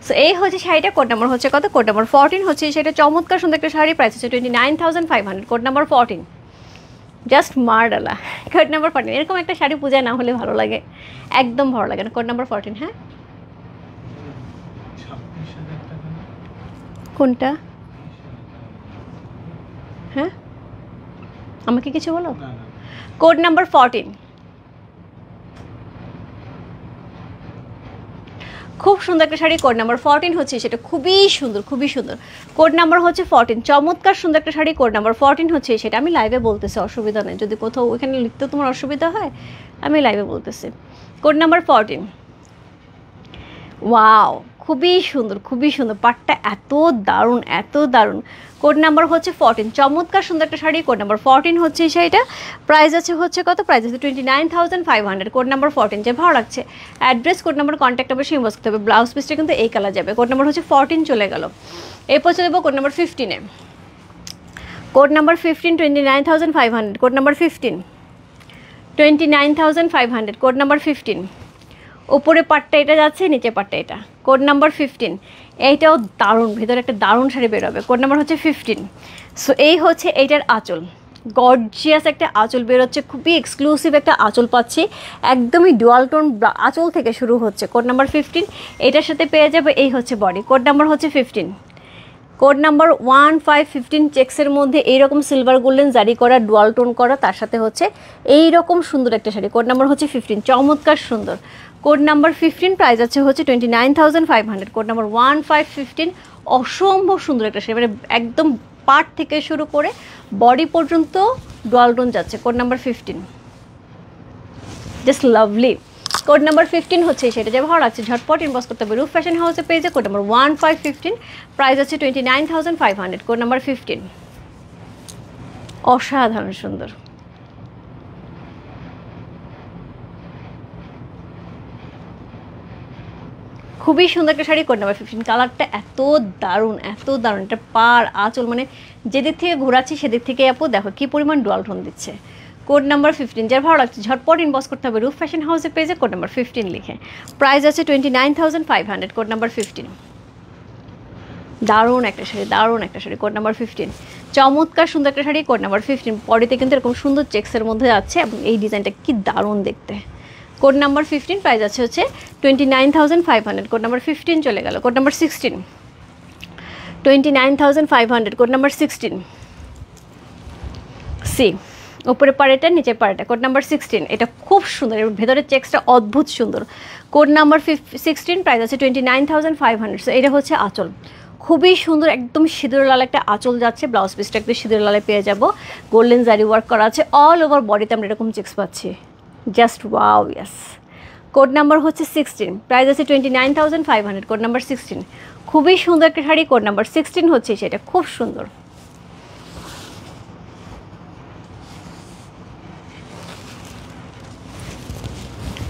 S1: সো এই হচ্ছে শাড়িটা, কোড নাম্বার হচ্ছে কত? কোড নাম্বার 14 হচ্ছে সেটা, চমৎকার সুন্দর একটা শাড়ি, প্রাইস হচ্ছে 29,500। কোড নাম্বার 14, জাস্ট মারডালা। কোড নাম্বার 14, এরকম একটা শাড়ি পূজায় না হলে ভালো লাগে, একদম ভালো লাগে না। Code number 14। হ্যাঁ কোনটা? হ্যাঁ আমাকে কিছু বলো। কোড নাম্বার 14, খুব সুন্দর একটা শাড়ি, কোড নাম্বার 14 হচ্ছে সেটা, খুবই সুন্দর, খুবই সুন্দর। কোড নাম্বার হচ্ছে 14, চমৎকার সুন্দর একটা শাড়ি, কোড নাম্বার 14 হচ্ছে সেটা। আমি লাইভে বলতেছি, অসুবিধা নেই, যদি কোথাও ওইখানে লিখতে তোমার অসুবিধা হয় আমি লাইভে বলতেছি। কোড নাম্বার 14, ওয়াও খুবই সুন্দর, খুবই সুন্দর, পাটটা এত দারুণ, এত দারুণ। কোড নাম্বার হচ্ছে 14, চমৎকার সুন্দর একটা শাড়ি, কোড নাম্বার 14 হচ্ছে শাড়িটা। প্রাইস আছে হচ্ছে কত? প্রাইস আছে 29,500। কোড নাম্বার 14, যে ভালো লাগছে address, code number, contact number সেই ইনবক্স করতে হবে। ব্লাউজ পিসটা কিন্তু এই কালার যাবে। কোড নাম্বার হচ্ছে 14 চলে গেল। এরপর চলে যাবো কোড নাম্বার 15-এ। Code number 15, 29,500। Code number 15, 29,500। Code number 15, উপরে পাটটা এটা যাচ্ছে, নিচে পাটটা এটা। কোড নাম্বার 15, এইটাও দারুণ, ভেতরে একটা দারুণ শাড়ি বেরোবে। কোড নাম্বার হচ্ছে 15। সো এই হচ্ছে এইটার আঁচল, গর্জিয়াস একটা আঁচল বেরোচ্ছে, খুবই এক্সক্লুসিভ একটা আঁচল পাচ্ছি, একদমই ডুয়াল টোন আঁচল থেকে শুরু হচ্ছে। কোড নাম্বার 15, এটার সাথে পেয়ে যাবে এই হচ্ছে বডি। কোড নাম্বার হচ্ছে 15, কোড নাম্বার 1515, চেক্সের মধ্যে এইরকম সিলভার গোল্ডেন জারি করা, ডুয়াল টোন করা, তার সাথে হচ্ছে এইরকম সুন্দর একটা শাড়ি। কোড নাম্বার হচ্ছে 15, চমৎকার সুন্দর। কোড নাম্বার 15, প্রাইস আছে হচ্ছে 29,500। কোড নাম্বার 1515, অসম্ভব সুন্দর একটা শাড়ি, মানে একদম পাট থেকে শুরু করে বডি পর্যন্ত ডুয়াল টোন যাচ্ছে। Code number 15, just lovely. Code number 15 হচ্ছে সেটা, যে ভালো লাগছে ঝটপট ইনবক্স করতে হবে রূপ ফ্যাশন হাউসে পেজে। কোড নাম্বার 1515, প্রাইস আছে 29,500। কোড নাম্বার 15, অসাধারণ সুন্দর। খুবই সুন্দর একটা শাড়ি, কোড নাম্বার 15, কালারটা এত দারুণ, এত দারুণ। এটা পার আঁচল, মানে যেদিক থেকে ঘোরাচ্ছি সেদিক থেকে আপু দেখো কি পরিমাণ ডুয়াল টোন দিচ্ছে। কোড নাম্বার 15, যার ভালো লাগছে ঝটপট ইনবক্স করতে হবে রূপ ফ্যাশন হাউসের পেজে, কোড নাম্বার 15 লিখে। প্রাইস আছে 29,500। কোড নাম্বার 15, দারুণ একটা শাড়ি, দারুণ একটা শাড়ি। কোড নাম্বার 15, চমৎকার সুন্দর একটা শাড়ি। কোড নাম্বার 15, বডিতে কিন্তু এরকম সুন্দর চেক্সের মধ্যে যাচ্ছে, এবং এই ডিজাইনটা কি দারুণ দেখতে। কোড নাম্বার 15, প্রাইস আছে হচ্ছে 29,500। কোড নাম্বার 15 চলে গেল। Code number 16, 29,500। Code number 16, C উপরে পাড়েটা নিচে পাড়েটা। কোড নাম্বার 16, এটা খুব সুন্দর, এর ভেতরের চেক্সটা অদ্ভুত সুন্দর। কোড নাম্বার 16, প্রাইস আছে 29,500। সো এটা হচ্ছে আঁচল, খুবই সুন্দর, একদম সিঁদুর লাল একটা আঁচল যাচ্ছে। ব্লাউজ পিসটা একদম সিঁদুর লালে পেয়ে যাব, গোল্ডেন জারি ওয়ার্ক করা আছে, অল ওভার বডিতে আমরা এরকম চেক্স পাচ্ছি, জাস্ট ওয়াও। ইয়াস। কোড নাম্বার হচ্ছে 16, প্রাইস আছে 29,500। কোড নাম্বার 16, খুবই সুন্দর একটা শাড়ি। কোড নাম্বার 16 হচ্ছে সেটা, খুব সুন্দর।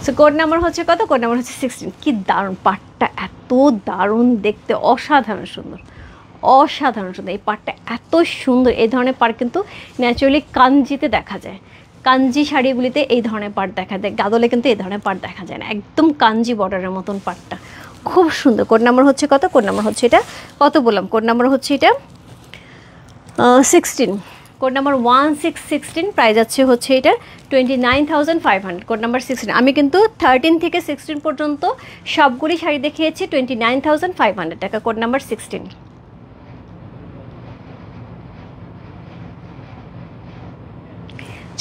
S1: সো কোড নাম্বার হচ্ছে কত? কোড নাম্বার হচ্ছে 16। কি দারুণ, পাটটা এত দারুণ দেখতে, অসাধারণ সুন্দর, অসাধারণ সুন্দর। এই পাটটা এত সুন্দর, এই ধরনের পাট কিন্তু ন্যাচারালি কাঞ্জিতে দেখা যায়, কাঞ্জি শাড়িগুলিতে এই ধরনের পাট দেখা যায়, গাদলে কিন্তু এই ধরনের পাট দেখা যায় না, একদম কাঞ্জি বর্ডারের মতন পাটটা খুব সুন্দর। কোড নাম্বার হচ্ছে কত? কোড নাম্বার হচ্ছে এটা কত বললাম? কোড নাম্বার হচ্ছে এটা 16। কোড নাম্বার 1616, প্রাইস আছে হচ্ছে এটার 29,500, কোড নাম্বার 16। আমি কিন্তু 13 থেকে 16 পর্যন্ত সবগুলি শাড়ি দেখিয়েছি 29,500 টাকা, কোড নাম্বার 16।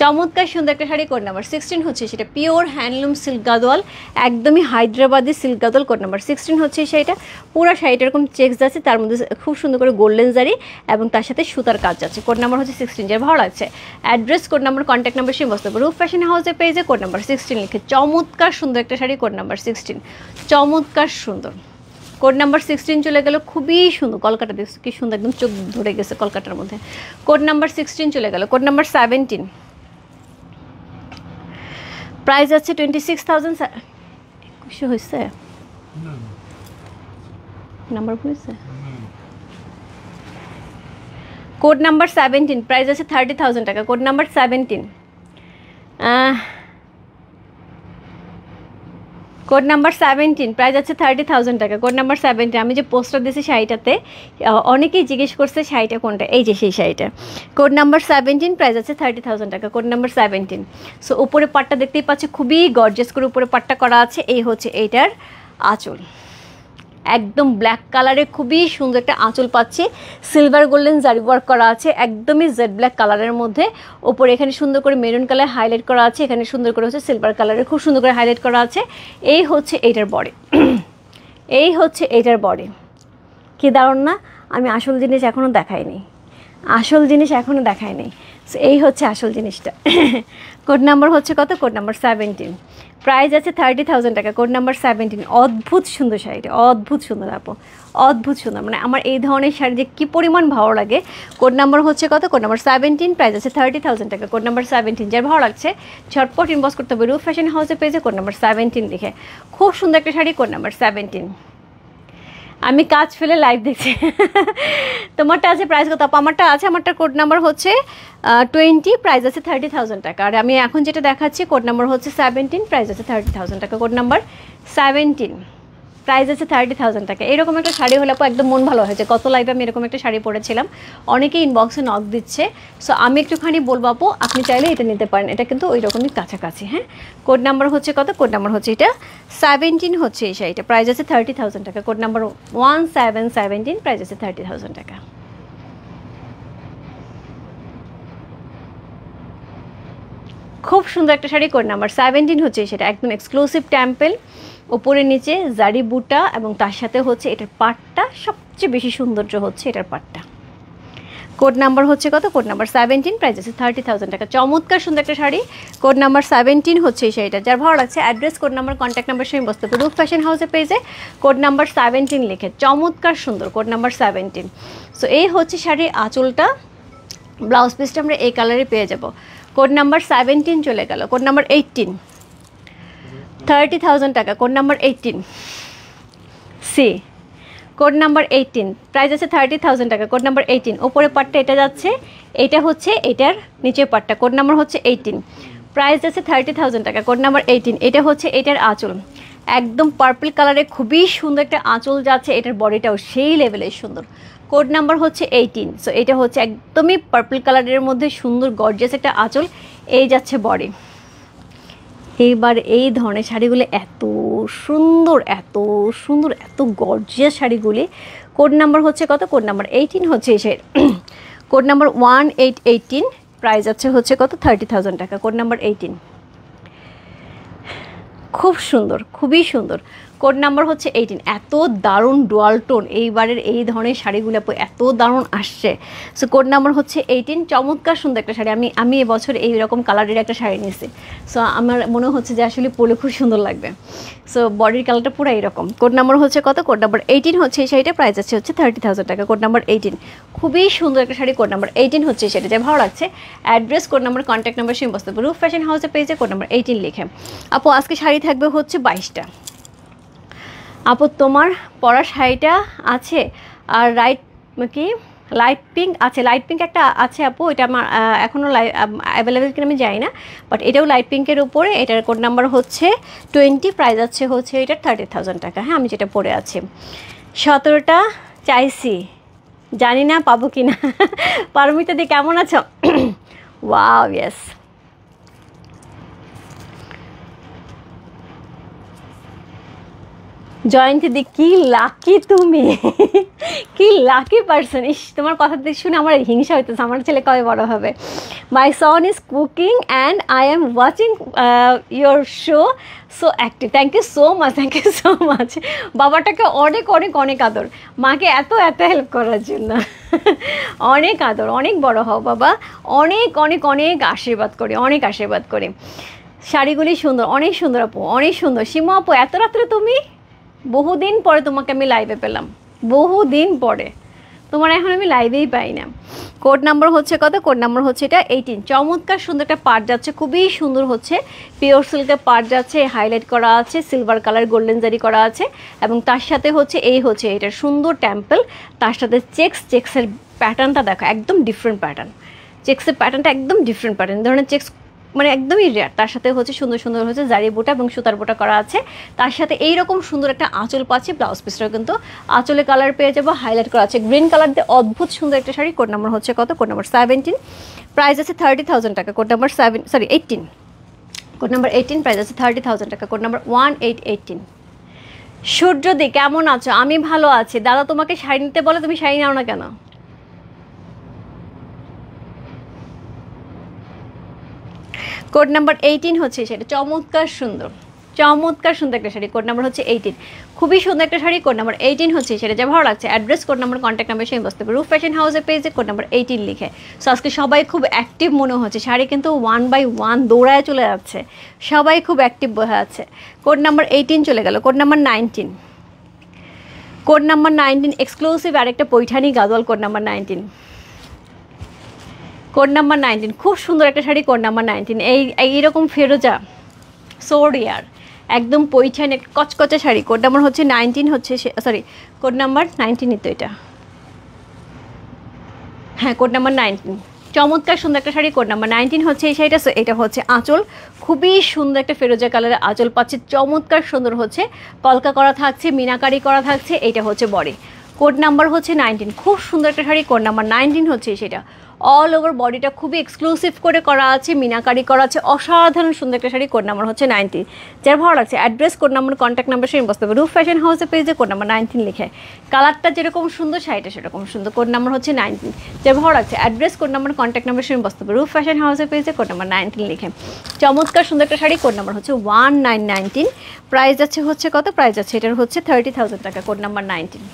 S1: চমৎকার সুন্দর একটা শাড়ি, কোড নাম্বার 16 হচ্ছে সেটা পিওর হ্যান্ডলুম সিল্ক গাদোয়াল, একদমই Hyderabadi silk Gadwal, code number 16 হচ্ছে সেইটা। পুরো শাড়িটা এরকম চেক্স আছে, তার মধ্যে খুব সুন্দর করে গোল্ডেন জারি এবং তার সাথে সুতার কাজ আছে, কোড নাম্বার হচ্ছে 16। যার ভালো লাগছে address, code number, contact number সেই বস্তু রূপ ফ্যাশন হাউসে পেজে কোড নাম্বার 16 লিখে চমৎকার সুন্দর একটা শাড়ি, কোড নাম্বার 16, চমৎকার সুন্দর। কোড নাম্বার 16 চলে গেল, খুবই সুন্দর কলকাতা, দেখছো কি সুন্দর, একদম চোখ ধরে গেছে কলকাতার মধ্যে। কোড নাম্বার 16 চলে গেল, কোড নাম্বার 17, প্রাইস আছে 26,000। খুশি হয়েছে নাম্বার হয়েছে। কোড নাম্বার 17, প্রাইস আছে 30,000 টাকা, code number 17। Code number 17, price আছে 30,000 টাকা, কোড নাম্বার 17। আমি যে পোস্টার দিয়েছি শাড়িটাতে অনেকেই জিজ্ঞেস করছে শাড়িটা কোনটা, এই যে সেই শাড়িটা, কোড নাম্বার 17, প্রাইস আছে 30,000 টাকা, কোড নাম্বার 17। সো উপরে পাটটা দেখতেই পাচ্ছি, খুবই গর্জিয়াস করে উপরে পাটটা করা আছে। এই হচ্ছে এইটার আঁচল, একদম ব্ল্যাক কালারে খুবই সুন্দর একটা আঁচল পাচ্ছি, সিলভার গোল্ডেন জারি ওয়ার্ক করা আছে, একদমই জেড ব্ল্যাক কালারের মধ্যে। ওপরে এখানে সুন্দর করে মেরুন কালার হাইলাইট করা আছে, এখানে সুন্দর করে হচ্ছে সিলভার কালারের খুব সুন্দর করে হাইলাইট করা আছে। এই হচ্ছে এইটার বডি, এই হচ্ছে এইটার বডি, কি দারুণ না? আমি আসল জিনিস এখনও দেখাইনি, আসল জিনিস এখনও দেখায়নি। সো এই হচ্ছে আসল জিনিসটা। কোড নাম্বার হচ্ছে কত? কোড নাম্বার 17, প্রাইস আছে 30,000 টাকা, কোড নাম্বার 17। অদ্ভুত সুন্দর শাড়িটা, অদ্ভুত সুন্দর আপু, অদ্ভুত সুন্দর, মানে আমার এই ধরনের শাড়ি যে কী পরিমাণ ভালো লাগে। কোড নাম্বার হচ্ছে কত? কোড নাম্বার 17, প্রাইস আছে 30,000 টাকা, কোড নাম্বার 17। যার ভালো লাগছে ঝটপট ইনবক্স করতে হবে রূপ ফ্যাশন হাউসে পেজে কোড নাম্বার 17 লিখে। খুব সুন্দর একটা শাড়ি, কোড নাম্বার 17। আমি কাজ ফেলে লাইভ দেখছি। তোমারটা আছে প্রাইস কত? আমারটা আছে, আমারটা কোড নাম্বার হচ্ছে 20, প্রাইস আছে 30,000 টাকা। আর আমি এখন যেটা দেখাচ্ছি কোড নাম্বার হচ্ছে 17, প্রাইস আছে 30,000 টাকা, কোড নাম্বার 17, প্রাইস আছে 30,000 টাকা। এরকম একটা শাড়ি হলে একদম মন ভালো হয়েছে। গত লাইভে আমি এরকম একটা শাড়ি পরেছিলাম, অনেকেই ইনবক্সে নক দিচ্ছে। সো আমি একটুখানি বলবো আপু, আপনি চাইলে এটা নিতে পারেন, এটা কিন্তু ওই রকমই কাছাকাছি। হ্যাঁ, কোড নাম্বার হচ্ছে কত? কোড নাম্বার হচ্ছে এটা 17 হচ্ছে এই শাড়িটা, প্রাইস আছে 30,000 টাকা, কোড নাম্বার 1717, প্রাইস আছে 30,000 টাকা। খুব সুন্দর একটা শাড়ি, কোড নাম্বার 17 হচ্ছে সেটা, একদম এক্সক্লুসিভ টেম্পল, উপরে নিচে জারি বুটা এবং তার সাথে হচ্ছে এটার পাটটা সবচেয়ে বেশি সৌন্দর্য হচ্ছে এটার পাটটা। কোড নাম্বার হচ্ছে কত? কোড নাম্বার 17, প্রাইস আছে 30,000 টাকা। চমৎকার সুন্দর একটা শাড়ি, কোড নাম্বার 17 হচ্ছে এই শাড়িটা। যার ভালো লাগছে address, code number, contact number সঙ্গে বসতে হবে রূপ ফ্যাশন হাউসে পেজে কোড নাম্বার 17 লিখে। চমৎকার সুন্দর, কোড নাম্বার 17। সো এই হচ্ছে শাড়ির আঁচলটা, ব্লাউজ পিসটা আমরা এই কালারে পেয়ে যাব। কোড নাম্বার 17 চলে গেল, কোড নাম্বার 18, 30,000 টাকা, code number 18 C, code number 18, price আছে 30,000 টাকা, কোড নাম্বার 18। ওপরে পাটটা এটা যাচ্ছে, এটা হচ্ছে এটার নিচের পাটটা, কোড নাম্বার হচ্ছে 18, প্রাইস আছে 30,000 টাকা, কোড নাম্বার 18। এটা হচ্ছে এটার আঁচল, একদম পার্পল কালারে খুবই সুন্দর একটা আঁচল যাচ্ছে, এটার বডিটাও সেই লেভেলের সুন্দর, কোড নাম্বার হচ্ছে 18। সো এটা হচ্ছে একদমই পার্পল কালারের মধ্যে সুন্দর গর্জিয়াস একটা আঁচল, এই যাচ্ছে বডি। এইবার এই ধরনের শাড়িগুলি এত সুন্দর, এত সুন্দর, এত গর্জিয়াস শাড়িগুলি। কোড নাম্বার হচ্ছে কত? কোড নাম্বার 18 হচ্ছে এই শাড়ি, কোড নাম্বার 1818, প্রাইস আছে হচ্ছে কত? 30,000 টাকা, কোড নাম্বার 18। খুব সুন্দর, খুবই সুন্দর, কোড নাম্বার হচ্ছে 18। এত দারুণ ডুয়াল টোন, এইবারের এই ধরনের শাড়িগুলো এত দারুণ আসছে। সো কোড নাম্বার হচ্ছে 18, চমৎকার সুন্দর একটা শাড়ি। আমি এবছর এইরকম কালারের একটা শাড়ি নিয়েছি। সো আমার মনে হচ্ছে যে আসলে পরলে খুব সুন্দর লাগবে। সো বডির কালারটা পুরো এইরকম। কোড নাম্বার হচ্ছে কত? কোড নাম্বার 18 হচ্ছে এই শাড়িটা, প্রাইস আছে হচ্ছে 30,000 টাকা, কোড নাম্বার 18। খুবই সুন্দর একটা শাড়ি, কোড নাম্বার 18 হচ্ছে সেটা। যা ভালো লাগছে address, code number, contact number সঙ্গে বসতে হবে রূপ ফ্যাশন হাউসে পেজে কোড নাম্বার 18 লিখে। আপু আজকে শাড়ি থাকবে হচ্ছে 22টা। আপু তোমার পরা শাড়িটা আছে আর কি লাইট পিঙ্ক আছে, লাইট পিঙ্ক একটা আছে আপু, এটা আমার এখনও অ্যাভেলেবেল কিনা আমি জানি না, বাট এটাও লাইট পিঙ্কের উপরে। এটার কোড নাম্বার হচ্ছে 20, প্রাইস আছে হচ্ছে এটার 30,000 টাকা। হ্যাঁ, আমি যেটা পরে আছি 17টা চাইছি, জানি না পাবো কি না। পারমিতা দি কেমন আছো? Wow, yes. জয়ন্তী দি, কি লাকি তুমি, কি লাকি পারসন। ইস, তোমার কথা শুনে আমার হিংসা হইতেছে, আমার ছেলে কবে বড় হবে। My son is cooking and I am watching your show, so active. Thank you so much, thank you so much. বাবাটাকে অনেক অনেক অনেক আদর, মাকে এত এত হেল্প করার জন্য। অনেক আদর, অনেক বড় হও বাবা, অনেক অনেক অনেক আশীর্বাদ করি, অনেক আশীর্বাদ করি। শাড়িগুলি সুন্দর, অনেক সুন্দর আপু, অনেক সুন্দর। সীমা আপু, এত রাত্রে তুমি? বহুদিন পরে তোমাকে আমি লাইভে পেলাম, বহুদিন পরে। তোমার এখন আমি লাইভেই পাই না। কোড নাম্বার হচ্ছে কত? কোড নাম্বার হচ্ছে এটা 18। চমৎকার সুন্দর একটা পার্ট যাচ্ছে, খুবই সুন্দর হচ্ছে। পিওর সিল্কের পার্ট যাচ্ছে, হাইলাইট করা আছে, সিলভার কালার গোল্ডেন জারি করা আছে, এবং তার সাথে হচ্ছে এটা সুন্দর টেম্পল, তার সাথে চেক্সের প্যাটার্নটা দেখো, একদম ডিফারেন্ট প্যাটার্ন। চেক্সের প্যাটার্নটা একদম ডিফারেন্ট প্যাটার্ন, ধরনের চেক্স মানে একদমই রেয়ার। তার সাথে হচ্ছে সুন্দর সুন্দর হচ্ছে জারি বুটা এবং সুতার বুটা করা আছে। তার সাথে এইরকম সুন্দর একটা আঁচল পাচ্ছি, ব্লাউজ পিসটাও কিন্তু আঁচলে কালার পেয়ে যাবো, হাইলাইট করা আছে গ্রিন কালার দিয়ে, অদ্ভুত সুন্দর একটা শাড়ি। কোড নাম্বার হচ্ছে কত? Code number 17। প্রাইস আছে 30,000 টাকা। Code number 18। Code number 18, price আছে 30,000 টাকা। Code number 1818। সূর্যদি, কেমন আছো? আমি ভালো আছি। দাদা তোমাকে শাড়ি নিতে বলে, তুমি শাড়ি নাও না কেন? কোড নাম্বার 18 হচ্ছে সেটা, চমৎকার সুন্দর, চমৎকার সুন্দর একটা শাড়ি। কোড নাম্বার হচ্ছে 18, খুবই সুন্দর একটা শাড়ি। কোড নাম্বার 18 হচ্ছে সেটা, যা ভালো লাগছে। Address, code number, contact number সেই বসতে হবে রূপ ফ্যাশন হাউসের পেজে কোড নাম্বার 18 লিখে। সো আজকে সবাই খুব অ্যাক্টিভ মনে হচ্ছে, শাড়ি কিন্তু 1 by 1 দৌড়ায় চলে যাচ্ছে, সবাই খুব অ্যাক্টিভ হয়ে আছে। কোড নাম্বার 18 চলে গেল। Code number 19, code number 19 exclusive আরেকটা Paithani Gadwal. Code number 19, code number 19, খুব সুন্দর একটা শাড়ি। কোড নাম্বার 19, এইরকম ফেরোজা সোরিয়ার একদম পৈঠানি কচকচা শাড়ি। কোড নাম্বার হচ্ছে 19 হচ্ছে, সরি কোড নাম্বার 19ই তো এটা, হ্যাঁ কোড নাম্বার 19। চমৎকার সুন্দর একটা শাড়ি। কোড নাম্বার 19 হচ্ছে এই শাড়িটা। সো এটা হচ্ছে আঁচল, খুবই সুন্দর একটা ফেরোজা কালারের আঁচল পাচ্ছে, চমৎকার সুন্দর হচ্ছে কলকা করা থাকছে, মিনাকারি করা থাকছে। এইটা হচ্ছে বডি। কোড নাম্বার হচ্ছে 19, খুব সুন্দর একটা শাড়ি। কোড নাম্বার 19 হচ্ছে সেটা। অল ওভার বডিটা খুবই এক্সক্লুসিভ করে করা আছে, মিনাকারি করা আছে, অসাধারণ সুন্দর একটা শাড়ি। কোড নাম্বার হচ্ছে 19, যার ভালো লাগছে। Address, code number, contact number সেই বসতে হবে রূপ ফ্যাশন হাউসের পেজে। কোড নাম্বার 19 লিখে, কালারটা যেরকম সুন্দর শাড়িটা সেরকম সুন্দর। কোড নাম্বার হচ্ছে 19, যার ভালো লাগছে। Address, code number, contact number সেই বসতে হবে রূপ ফ্যাশন হাউসের পেজে। কোড নাম্বার 19 লিখে, চমৎকার সুন্দর একটা শাড়ি। কোড নাম্বার হচ্ছে 1919। প্রাইস হচ্ছে কত? প্রাইস আছে এটার হচ্ছে 30,000 টাকা। কোড নাম্বার 19,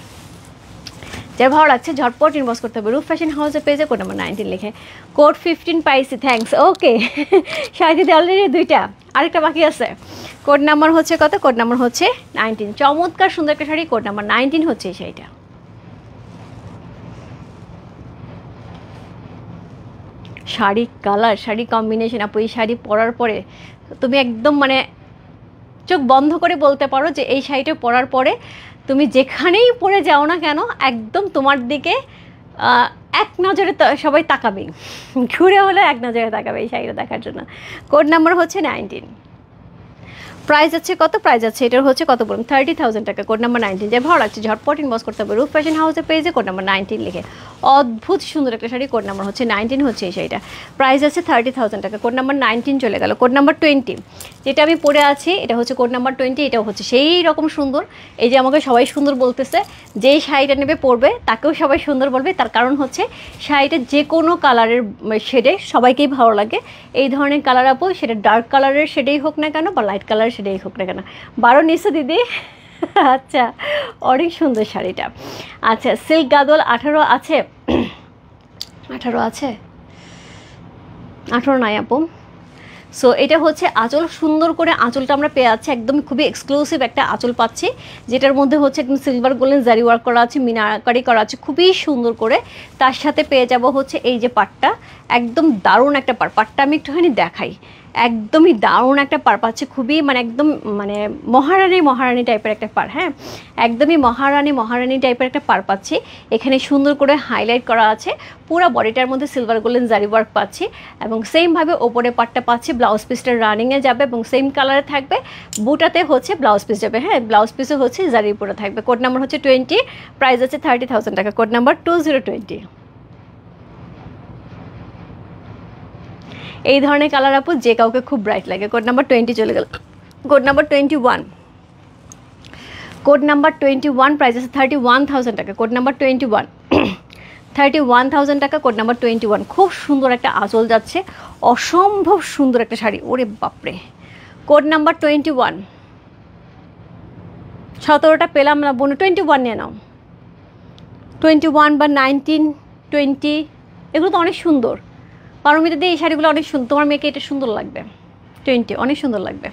S1: যার ভালো লাগছে ঝটপট ইনবক্স করতে হবে রূপ ফ্যাশন হাউসের পেজে। কোড নাম্বার 19 লিখে। কোড 15 পাইছি, থ্যাঙ্কস। ওকে, শাড়িতে অলরেডি 2টা, আরেকটা বাকি আছে। কোড নাম্বার হচ্ছে কত? কোড নাম্বার হচ্ছে 19, চমৎকার সুন্দর একটা শাড়ি। কোড নাম্বার 19 হচ্ছে এই শাড়িটা। শাড়ি কালার, শাড়ি কম্বিনেশন, আপু এই শাড়ি পরার পরে তুমি একদম মানে চোখ বন্ধ করে বলতে পারো যে এই শাড়িটা পরার পরে তুমি যেখানেই পরে যাও না কেন, একদম তোমার দিকে এক নজরে সবাই তাকাবেই, ঘুরে হলে এক নজরে তাকাবে এই শাড়িটা দেখার জন্য। কোড নাম্বার হচ্ছে 19। প্রাইস আছে কত? প্রাইস আছে এটার হচ্ছে কত বলুন? 30,000 টাকা। কোড নাম্বার 19, যে ভালো লাগছে ঝটপট ইনবক্স করতে হবে রূপ ফ্যাশন হাউসের পেজে। কোড নাম্বার 19 লিখে, অদ্ভুত সুন্দর একটা শাড়ি। কোড নাম্বার হচ্ছে 19 হচ্ছে এই শাড়িটা। প্রাইস আছে 30,000 টাকা। কোড নাম্বার 19 চলে গেল। কোড নাম্বার 20, যেটা আমি পরে আছি এটা হচ্ছে কোড নাম্বার 20। এটাও হচ্ছে সেই রকম সুন্দর। এই যে আমাকে সবাই সুন্দর বলতেছে, যেই শাড়িটা নেবে পরবে তাকেও সবাই সুন্দর বলবে, তার কারণ হচ্ছে শাড়িটা যে কোনো কালারের শেডে সবাইকেই ভালো লাগে। এই ধরনের কালার আপু, সেটা ডার্ক কালারের শেডেই হোক না কেন বা লাইট কালারের শেডেই হোক না কেন। 12 নিচে দিদি, আচ্ছা অনেক সুন্দর শাড়িটা। আচ্ছা সিল্ক গাদোয়াল 18 আছে, 18 আছে, 18 নাই আপু। সো এটা হচ্ছে আঁচল, সুন্দর করে আঁচলটা আমরা পেয়ে যাচ্ছি, একদম খুবই এক্সক্লুসিভ একটা আঁচল পাচ্ছি, যেটার মধ্যে হচ্ছে একদম সিলভার গোল্ডেন জারি ওয়ার্ক করা আছে, মিনাকারি করা আছে খুবই সুন্দর করে। তার সাথে পেয়ে যাব হচ্ছে এই যে পাটটা, একদম দারুণ একটা পাটটা আমি একটুখানি দেখাই, একদমই দারুণ একটা পার পাচ্ছে, খুবই মানে একদম মানে মহারানী টাইপের একটা পার। হ্যাঁ, একদমই মহারানী টাইপের একটা পার পাচ্ছি। এখানে সুন্দর করে হাইলাইট করা আছে, পুরো বডিটার মধ্যে সিলভার গোল্ডেন জারি ওয়ার্ক পাচ্ছি, এবং সেমভাবে ওপরে পাটটা পাচ্ছি। ব্লাউজ পিসটা রানিংয়ে যাবে এবং সেম কালারে থাকবে, বুটাতে হচ্ছে ব্লাউজ পিস যাবে। হ্যাঁ, ব্লাউজ পিসে হচ্ছে জারি পুরো থাকবে। কোড নাম্বার হচ্ছে 20, প্রাইস আছে 30,000 টাকা। Code number 2020। এই ধরনের কালার আপু যে কাউকে খুব ব্রাইট লাগে। কোড নাম্বার 20 চলে গেল। Code number 21, code number 21 price আছে 31,000 টাকা। কোড নাম্বার 21 31,000 টাকা। কোড নাম্বার 21 খুব সুন্দর একটা আঁচল যাচ্ছে, অসম্ভব সুন্দর একটা শাড়ি, ওরে বাপরে। কোড নাম্বার 21, 17টা পেলাম না বোন, 21 নিয়ে নাও। 21 বা 19, 20 এগুলো তো অনেক সুন্দর। পারমিতা দিয়ে এই শাড়িগুলো অনেক সুন্দর, তোমার মেয়েকে এটা সুন্দর লাগবে। 20 অনেক সুন্দর লাগবে।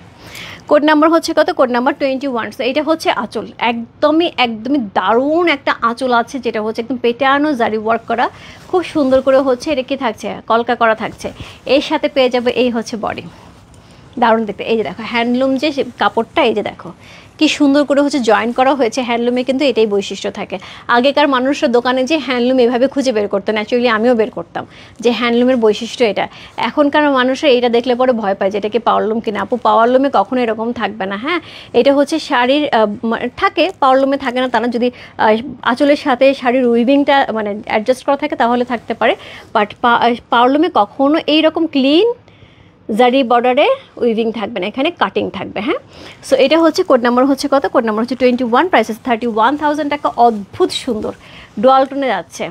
S1: কোড নাম্বার হচ্ছে কত? Code number 21। সো এটা হচ্ছে আঁচল, একদমই দারুণ একটা আঁচল আছে, যেটা হচ্ছে একদম পেটানো জারি ওয়ার্ক করা, খুব সুন্দর করে হচ্ছে। এটা কি থাকছে? কলকা করা থাকছে। এর সাথে পেয়ে যাবে এই হচ্ছে বডি, দারুণ দেখতে। এই যে দেখো হ্যান্ডলুম যে কাপড়টা, এই যে দেখো কি সুন্দর করে হচ্ছে জয়েন করা হয়েছে। হ্যান্ডলুমে কিন্তু এটাই বৈশিষ্ট্য থাকে। আগেকার মানুষরা দোকানে যে হ্যান্ডলুম এভাবে খুঁজে বের করতো, ন্যাচুরালি আমিও বের করতাম যে হ্যান্ডলুমের বৈশিষ্ট্য এটা। এখনকার মানুষরা এটা দেখলে পরে ভয় পায় যে এটা কি পাওয়ারলুম কিনা। আপু পাওয়ারলুমে কখনো এরকম থাকবে না। হ্যাঁ, এটা হচ্ছে শাড়ির থাকে, পাওয়ারলুমে থাকে না তা না। যদি আঁচলের সাথে শাড়ির উইভিংটা মানে অ্যাডজাস্ট করা থাকে তাহলে থাকতে পারে, বাট পাওয়ারলুমে কখনো এইরকম ক্লিন জারি বর্ডারে উইভিং থাকবে না, এখানে কাটিং থাকবে। হ্যাঁ, সো এটা হচ্ছে কোড নাম্বার হচ্ছে কত? কোড নাম্বার হচ্ছে 21, প্রাইস আছে 31,000 টাকা। অদ্ভুত সুন্দর ডুয়াল টোনে যাচ্ছে।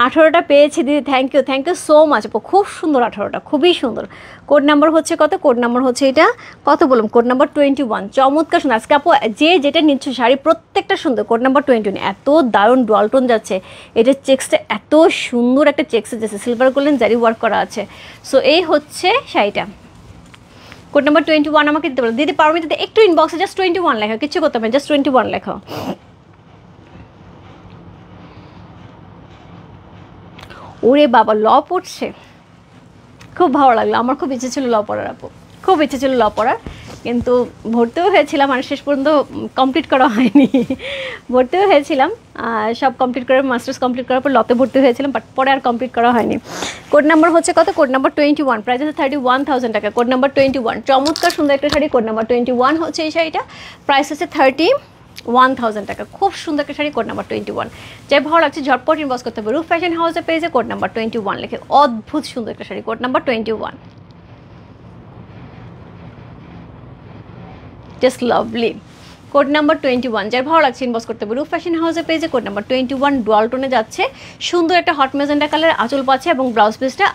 S1: 18টা পেয়েছি দিদি, থ্যাংক ইউ সো মাচ আপু, খুব সুন্দর 18টা, খুবই সুন্দর। কোড নাম্বার হচ্ছে কত? কোড নাম্বার হচ্ছে এটা কত বলুন? Code number 21। চমৎকার সুন্দর। আজকে আপু যে যেটা নিচ্ছ শাড়ি প্রত্যেকটা সুন্দর। কোড নাম্বার 21 এত দারুণ ডুয়াল টোন যাচ্ছে। এটার চেক্সটা এত সুন্দর একটা চেক্স যাচ্ছে, সিলভার গোল্ডেন জারি ওয়ার্ক করা আছে। সো এই হচ্ছে শাড়িটা। কোড নাম্বার 21 আমাকে দিতে পারো দিদি। পারমিতা একটু ইনবক্সে জাস্ট 21 লেখো, কিছু করতে হবে, জাস্ট 21 লেখো। ওরে বাবা, ল পড়ছে, খুব ভালো লাগলো। আমার খুব ইচ্ছে ছিল ল পড়ার আপু, খুব ইচ্ছে ছিল ল পড়ার, কিন্তু ভর্তিও হয়েছিলাম আর শেষ পর্যন্ত কমপ্লিট করা হয়নি। ভর্তিও হয়েছিলাম, সব কমপ্লিট করে মাস্টার্স কমপ্লিট করার পর লতে ভর্তি হয়েছিলাম, বাট পরে আর কমপ্লিট করা হয়নি। কোড নাম্বার হচ্ছে কত? কোড নাম্বার 21, প্রাইস আছে 31,000 টাকা। কোড নাম্বার 21, চমৎকার সুন্দর একটা শাড়ি। কোড নাম্বার 21 হচ্ছে এই শাড়িটা, প্রাইস আছে 31,000 টাকা। খুব সুন্দর একটা শাড়ি। কোড নাম্বার 21, যাই ভালো লাগছে ঝটপট ইনবক্স করতে হবে। রূপ ফ্যাশন হাউসে পেয়েছে কোড নাম্বার 21 লিখে। অদ্ভুত সুন্দর একটা sari. Code number 21, just lovely. Code number 21, যার ভালো লাগছে ইনবক্স করতে হবে। রূপ ফ্যাশন হাউসে পেয়েছে কোড নাম্বার 21, ডুয়াল টোনে যাচ্ছে। সুন্দর একটা হট মেজেন্টা কালার আঁচল পাচ্ছে এবং ব্লাউজ পিসটা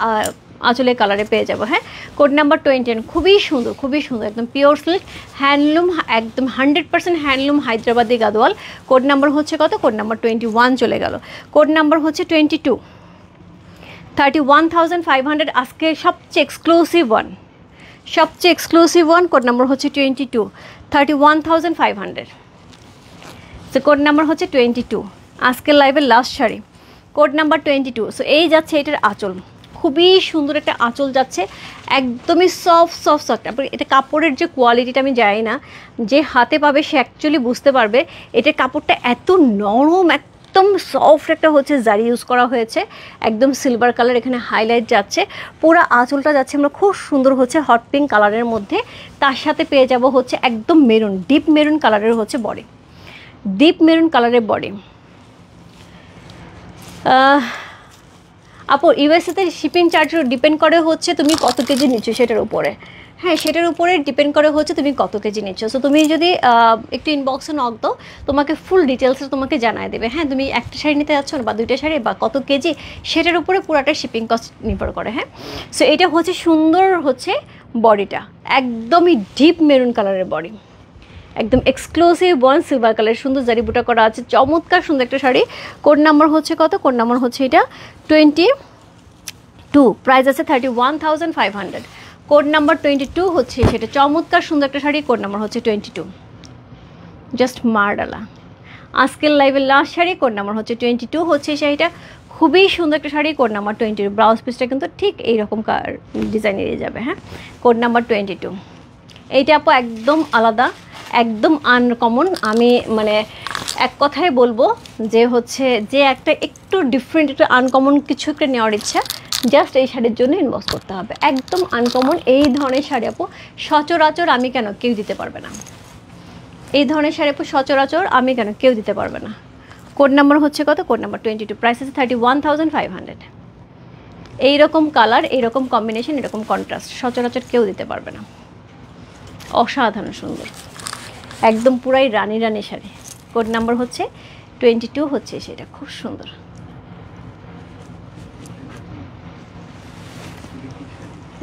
S1: আঁচলের কালারে পেয়ে যাবো। হ্যাঁ, কোড নাম্বার 21, খুবই সুন্দর, খুবই সুন্দর, একদম পিওর সিল্ক হ্যান্ডলুম, একদম 100% handloom Hyderabadi Gadwal. Code number হচ্ছে কত? কোড নাম্বার 21 চলে গেল। কোড নাম্বার হচ্ছে 22, 31,500। আজকে সবচেয়ে এক্সক্লুসিভ ওয়ান, সবচেয়ে এক্সক্লুসিভ ওয়ান। কোড নাম্বার হচ্ছে 22, 31,500। সো কোড নাম্বার হচ্ছে 22, আজকের লাইভের last sari. Code number 22। So এই যাচ্ছে এটার আঁচল, খুবই সুন্দর একটা আঁচল যাচ্ছে, একদমই সফট সফট সফট। তারপরে এটা কাপড়ের যে কোয়ালিটিটা আমি জানি না, যে হাতে পাবে সে অ্যাকচুয়ালি বুঝতে পারবে এটার কাপড়টা এত নরম, একদম সফট একটা হচ্ছে জারি ইউজ করা হয়েছে, একদম সিলভার কালার এখানে হাইলাইট যাচ্ছে। পুরো আঁচলটা যাচ্ছে আমরা খুব সুন্দর হচ্ছে হট পিঙ্ক কালারের মধ্যে, তার সাথে পেয়ে যাব হচ্ছে একদম মেরুন, ডিপ মেরুন কালারের হচ্ছে বডি, ডিপ মেরুন কালারের বডি। আপু ইউএসএতে শিপিং চার্জ ডিপেন্ড করে হচ্ছে তুমি কত কেজি নিচ্ছ সেটার উপরে। হ্যাঁ, সেটার উপরে ডিপেন্ড করে হচ্ছে তুমি কত কেজি নিচ্ছ। সো তুমি যদি একটু ইনবক্সে নক দাও, তোমাকে ফুল ডিটেলসে তোমাকে জানায় দেবে। হ্যাঁ, তুমি একটা শাড়ি নিতে যাচ্ছ বা দুইটা শাড়ি বা কত কেজি, সেটার উপরে পুরাটা শিপিং কস্ট নির্ভর করে। হ্যাঁ, সো এটা হচ্ছে সুন্দর হচ্ছে বডিটা, একদমই ডিপ মেরুন কালারের বডি, একদম এক্সক্লুসিভ ওয়ান সিলভার কালার, সুন্দর জারি বুটা করা আছে, চমৎকার সুন্দর একটা শাড়ি। কোড নাম্বার হচ্ছে কত? কোড নাম্বার হচ্ছে এটা 22, প্রাইস আছে 31,500। কোড নাম্বার 22 হচ্ছে সেটা, চমৎকার সুন্দর একটা শাড়ি। কোড নাম্বার হচ্ছে 22, জাস্ট মারডালা। আজকের লাইভের লাস্ট শাড়ি। কোড নাম্বার হচ্ছে 22 হচ্ছে শাড়িটা, খুবই সুন্দর একটা শাড়ি। কোড নাম্বার 22, ব্লাউজ পিসটা কিন্তু ঠিক এইরকম ডিজাইন এড়িয়ে যাবে। হ্যাঁ, কোড নাম্বার 22, এইটা আপু একদম আলাদা, একদম আনকমন। আমি মানে এক কথাই বলবো যে হচ্ছে যে একটা একটু ডিফারেন্ট, একটু আনকমন কিছু একটা নেওয়ার ইচ্ছা, জাস্ট এই শাড়ির জন্য ইনভেস্ট করতে হবে। একদম আনকমন এই ধরনের শাড়ি আপু সচরাচর আমি কেন কেউ দিতে পারবে না, এই ধরনের শাড়ি আপু সচরাচর আমি কেন কেউ দিতে পারবে না। কোড নাম্বার হচ্ছে কত? কোড নাম্বার 22, প্রাইস আছে 31,500। এইরকম কালার, এইরকম কম্বিনেশন, এরকম কন্ট্রাস্ট সচরাচর কেউ দিতে পারবে না। অসাধারণ সুন্দর, একদম পুরাই রানী রানী শাড়ি। কোড নাম্বার হচ্ছে 22 হচ্ছে সেটা, খুব সুন্দর।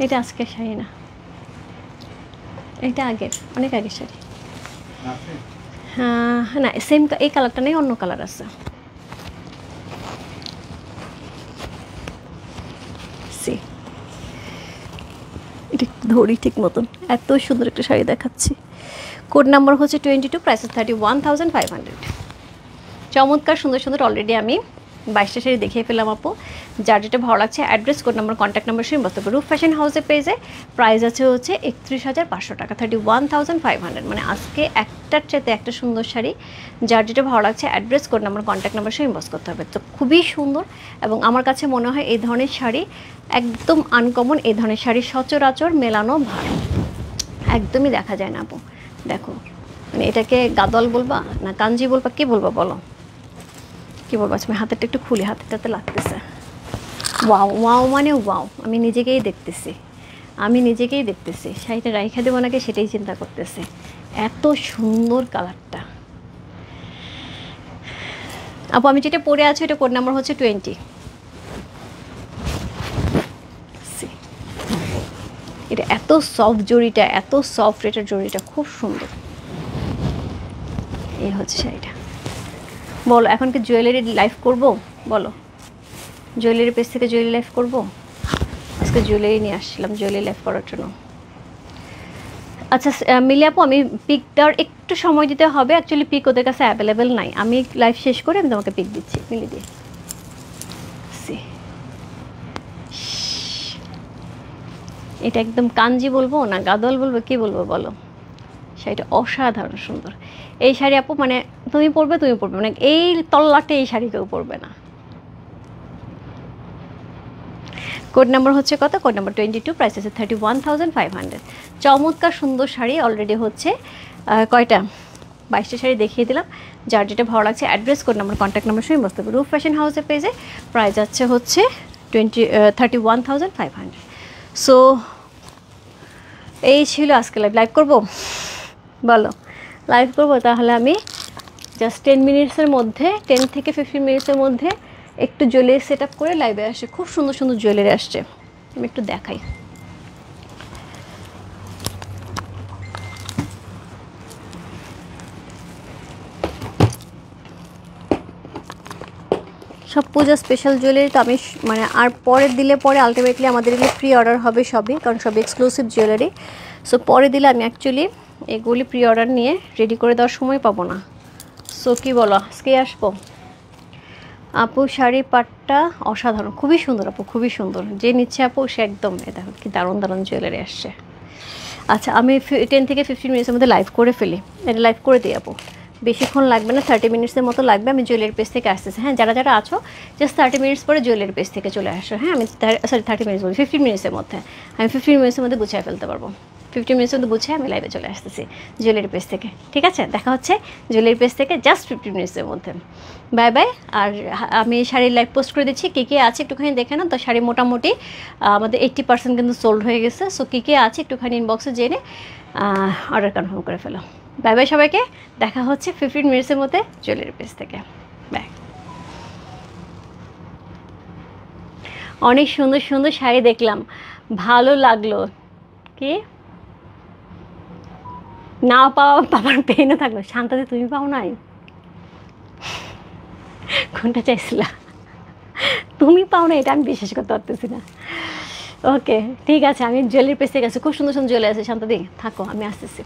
S1: এটা আজকের শাড়ি না, এটা আগের, অনেক আগের শাড়ি। হ্যাঁ না, সেম এই কালারটা নেই, অন্য কালার আছে। এটা ধরি ঠিক মতন, এত সুন্দর একটা শাড়ি দেখাচ্ছি। কোড নাম্বার হচ্ছে 22, প্রাইস 31,500। চমৎকার সুন্দর সুন্দর অলরেডি আমি 22টা শাড়ি দেখিয়ে ফেললাম আপু। যার যেটা ভালো লাগছে address, code number, contact number শুনে বসতে পারবো। রূপ ফ্যাশন হাউসের পেজে প্রাইস আছে হচ্ছে 31,500 টাকা, 31,500। মানে আজকে একটার চাইতে একটা সুন্দর শাড়ি। যার যেটা ভালো লাগছে address, code number, contact number শুনে বস করতে হবে। তো খুবই সুন্দর, এবং আমার কাছে মনে হয় এই ধরনের শাড়ি একদম আনকমন। এই ধরনের শাড়ি সচরাচর মেলানো ভালো, একদমই দেখা যায় না আপু। দেখো, মানে এটাকে গাদল বলবা না কাঞ্জি বলবা, কী বলবো বলো, কী বলবো? আমি হাতেরটা একটু খুলি, হাতেরটাতে লাগতেছে। ওয়াও ওয়াও মানে ওয়াও, আমি নিজেকেই দেখতেছি, আমি নিজেকেই দেখতেছি। শাড়িটা রাইখা দেবো নাকি সেটাই চিন্তা করতেছে, এত সুন্দর কালারটা। আপু আমি যেটা পরে আছি এটা কোড নাম্বার হচ্ছে 20। এটা এত সফট জড়িটা, এত সফট, এটার জড়িটা খুব সুন্দর। এই হচ্ছে শাড়িটা। বলো এখন কি জুয়েলারি লাইভ করবো? বলো, জুয়েলারি পেজ থেকে জুয়েলারি লাইভ করবো? আজকে জুয়েলারি নিয়ে আসছিলাম জুয়েলারি লাইভ করার জন্য। আচ্ছা মিলি আপু, আমি পিকটার একটু সময় দিতে হবে, অ্যাকচুয়ালি পিক ওদের কাছে অ্যাভেলেবেল নাই। আমি লাইভ শেষ করে আমি তোমাকে পিক দিচ্ছি, মিলি দিয়ে। এটা একদম কাঞ্জি বলবো না গাদল বলবো, কি বলবো বলো? শাড়িটা অসাধারণ সুন্দর। এই শাড়ি আপু মানে তুমি পরবে, তুমি পরবে, মানে এই তল্লাটে এই শাড়ি কেউ পরবে না। কোড নাম্বার হচ্ছে কত? কোড নাম্বার 22, প্রাইস আছে 31,500। চমৎকার সুন্দর শাড়ি অলরেডি হচ্ছে কয়টা 22টা শাড়ি দেখিয়ে দিলাম। যার যেটা ভালো লাগছে address, code number, contact number শুনে বসতে পারবো। রূপ ফ্যাশন হাউসের পেজে প্রাইস আছে হচ্ছে 31,500। সো এই ছিল আজকে লাইভ করবো, বলো লাইভ করবো? তাহলে আমি জাস্ট 10 মিনিটসের মধ্যে, 10 থেকে 15 মিনিটসের মধ্যে একটু জুয়েলারি সেট আপ করে লাইভে আসে। খুব সুন্দর সুন্দর জুয়েলারি আসছে, আমি একটু দেখাই। সব পূজা স্পেশাল জুয়েলারি তো আমি মানে আর পরে দিলে পরে আলটিমেটলি আমাদের এগুলো প্রি অর্ডার হবে সবই, কারণ সব এক্সক্লুসিভ জুয়েলারি। সো পরে দিলে আমি অ্যাকচুয়ালি এগুলি প্রি অর্ডার নিয়ে রেডি করে দেওয়ার সময় পাবো না। সো কী বলো, আজকে আসবো? আপু শাড়ি পাটটা অসাধারণ, খুবই সুন্দর আপু, খুবই সুন্দর। যে নিচ্ছে আপু সে একদম দেখো কি দারুণ দারুণ জুয়েলারি আসছে। আচ্ছা আমি 10 থেকে 15 মিনিটসের মধ্যে লাইভ করে ফেলি, এটা লাইভ করে দিই আপু, বেশিক্ষণ লাগবে না, 30 মিনিটসের মতো লাগবে। আমি জুয়েলারি পেজ থেকে আসতেছি। হ্যাঁ যারা যারা আছো জাস্ট 30 মিনিটস পরে জুয়েলারি পেজ থেকে চলে আসো। হ্যাঁ আমি 30 মিনিটস বলি, 15 মিনিটসের মধ্যে। আমি 15 মিনিটসের মধ্যে গুছিয়ে ফেলতে পারবো। 15 মিনিটসের মধ্যে গুছিয়ে আমি লাইভে চলে আসতেছি জুয়েলারি পেজ থেকে। ঠিক আছে, দেখা হচ্ছে জুয়েলারি পেজ থেকে জাস্ট 15 মিনিটসের মধ্যে। Bye bye. আর আমি শাড়ির লাইভ পোস্ট করে দিচ্ছি, কী কী আছে একটুখানি দেখে না। তো শাড়ি মোটামুটি আমাদের 80% কিন্তু সোল্ড হয়ে গেছে। সো কী কী আছে একটুখানি ইনবক্সে জেনে অর্ডার কনফার্ম করে ফেলো। বাই বাই সবাইকে, দেখা হচ্ছে 15 মিনিটসের মধ্যে জুয়েলারি পেজ থেকে। বাই। অনেক সুন্দর সুন্দর শাড়ি দেখলাম, ভালো লাগলো। কি না পাওয়া পাবার পেনও থাকলো, শান্তাতে তুমি পাও নাই? কোনটা চাইছিলা? তুমি পাও না এটা আমি বিশ্বাস করতে পারতেছি না। ওকে ঠিক আছে, আমি জুয়েলারি পেজ থেকে গেছি, খুব সুন্দর সুন্দর জুয়েলারি আছে। শান্তাদি থাকো, আমি আসতেছি।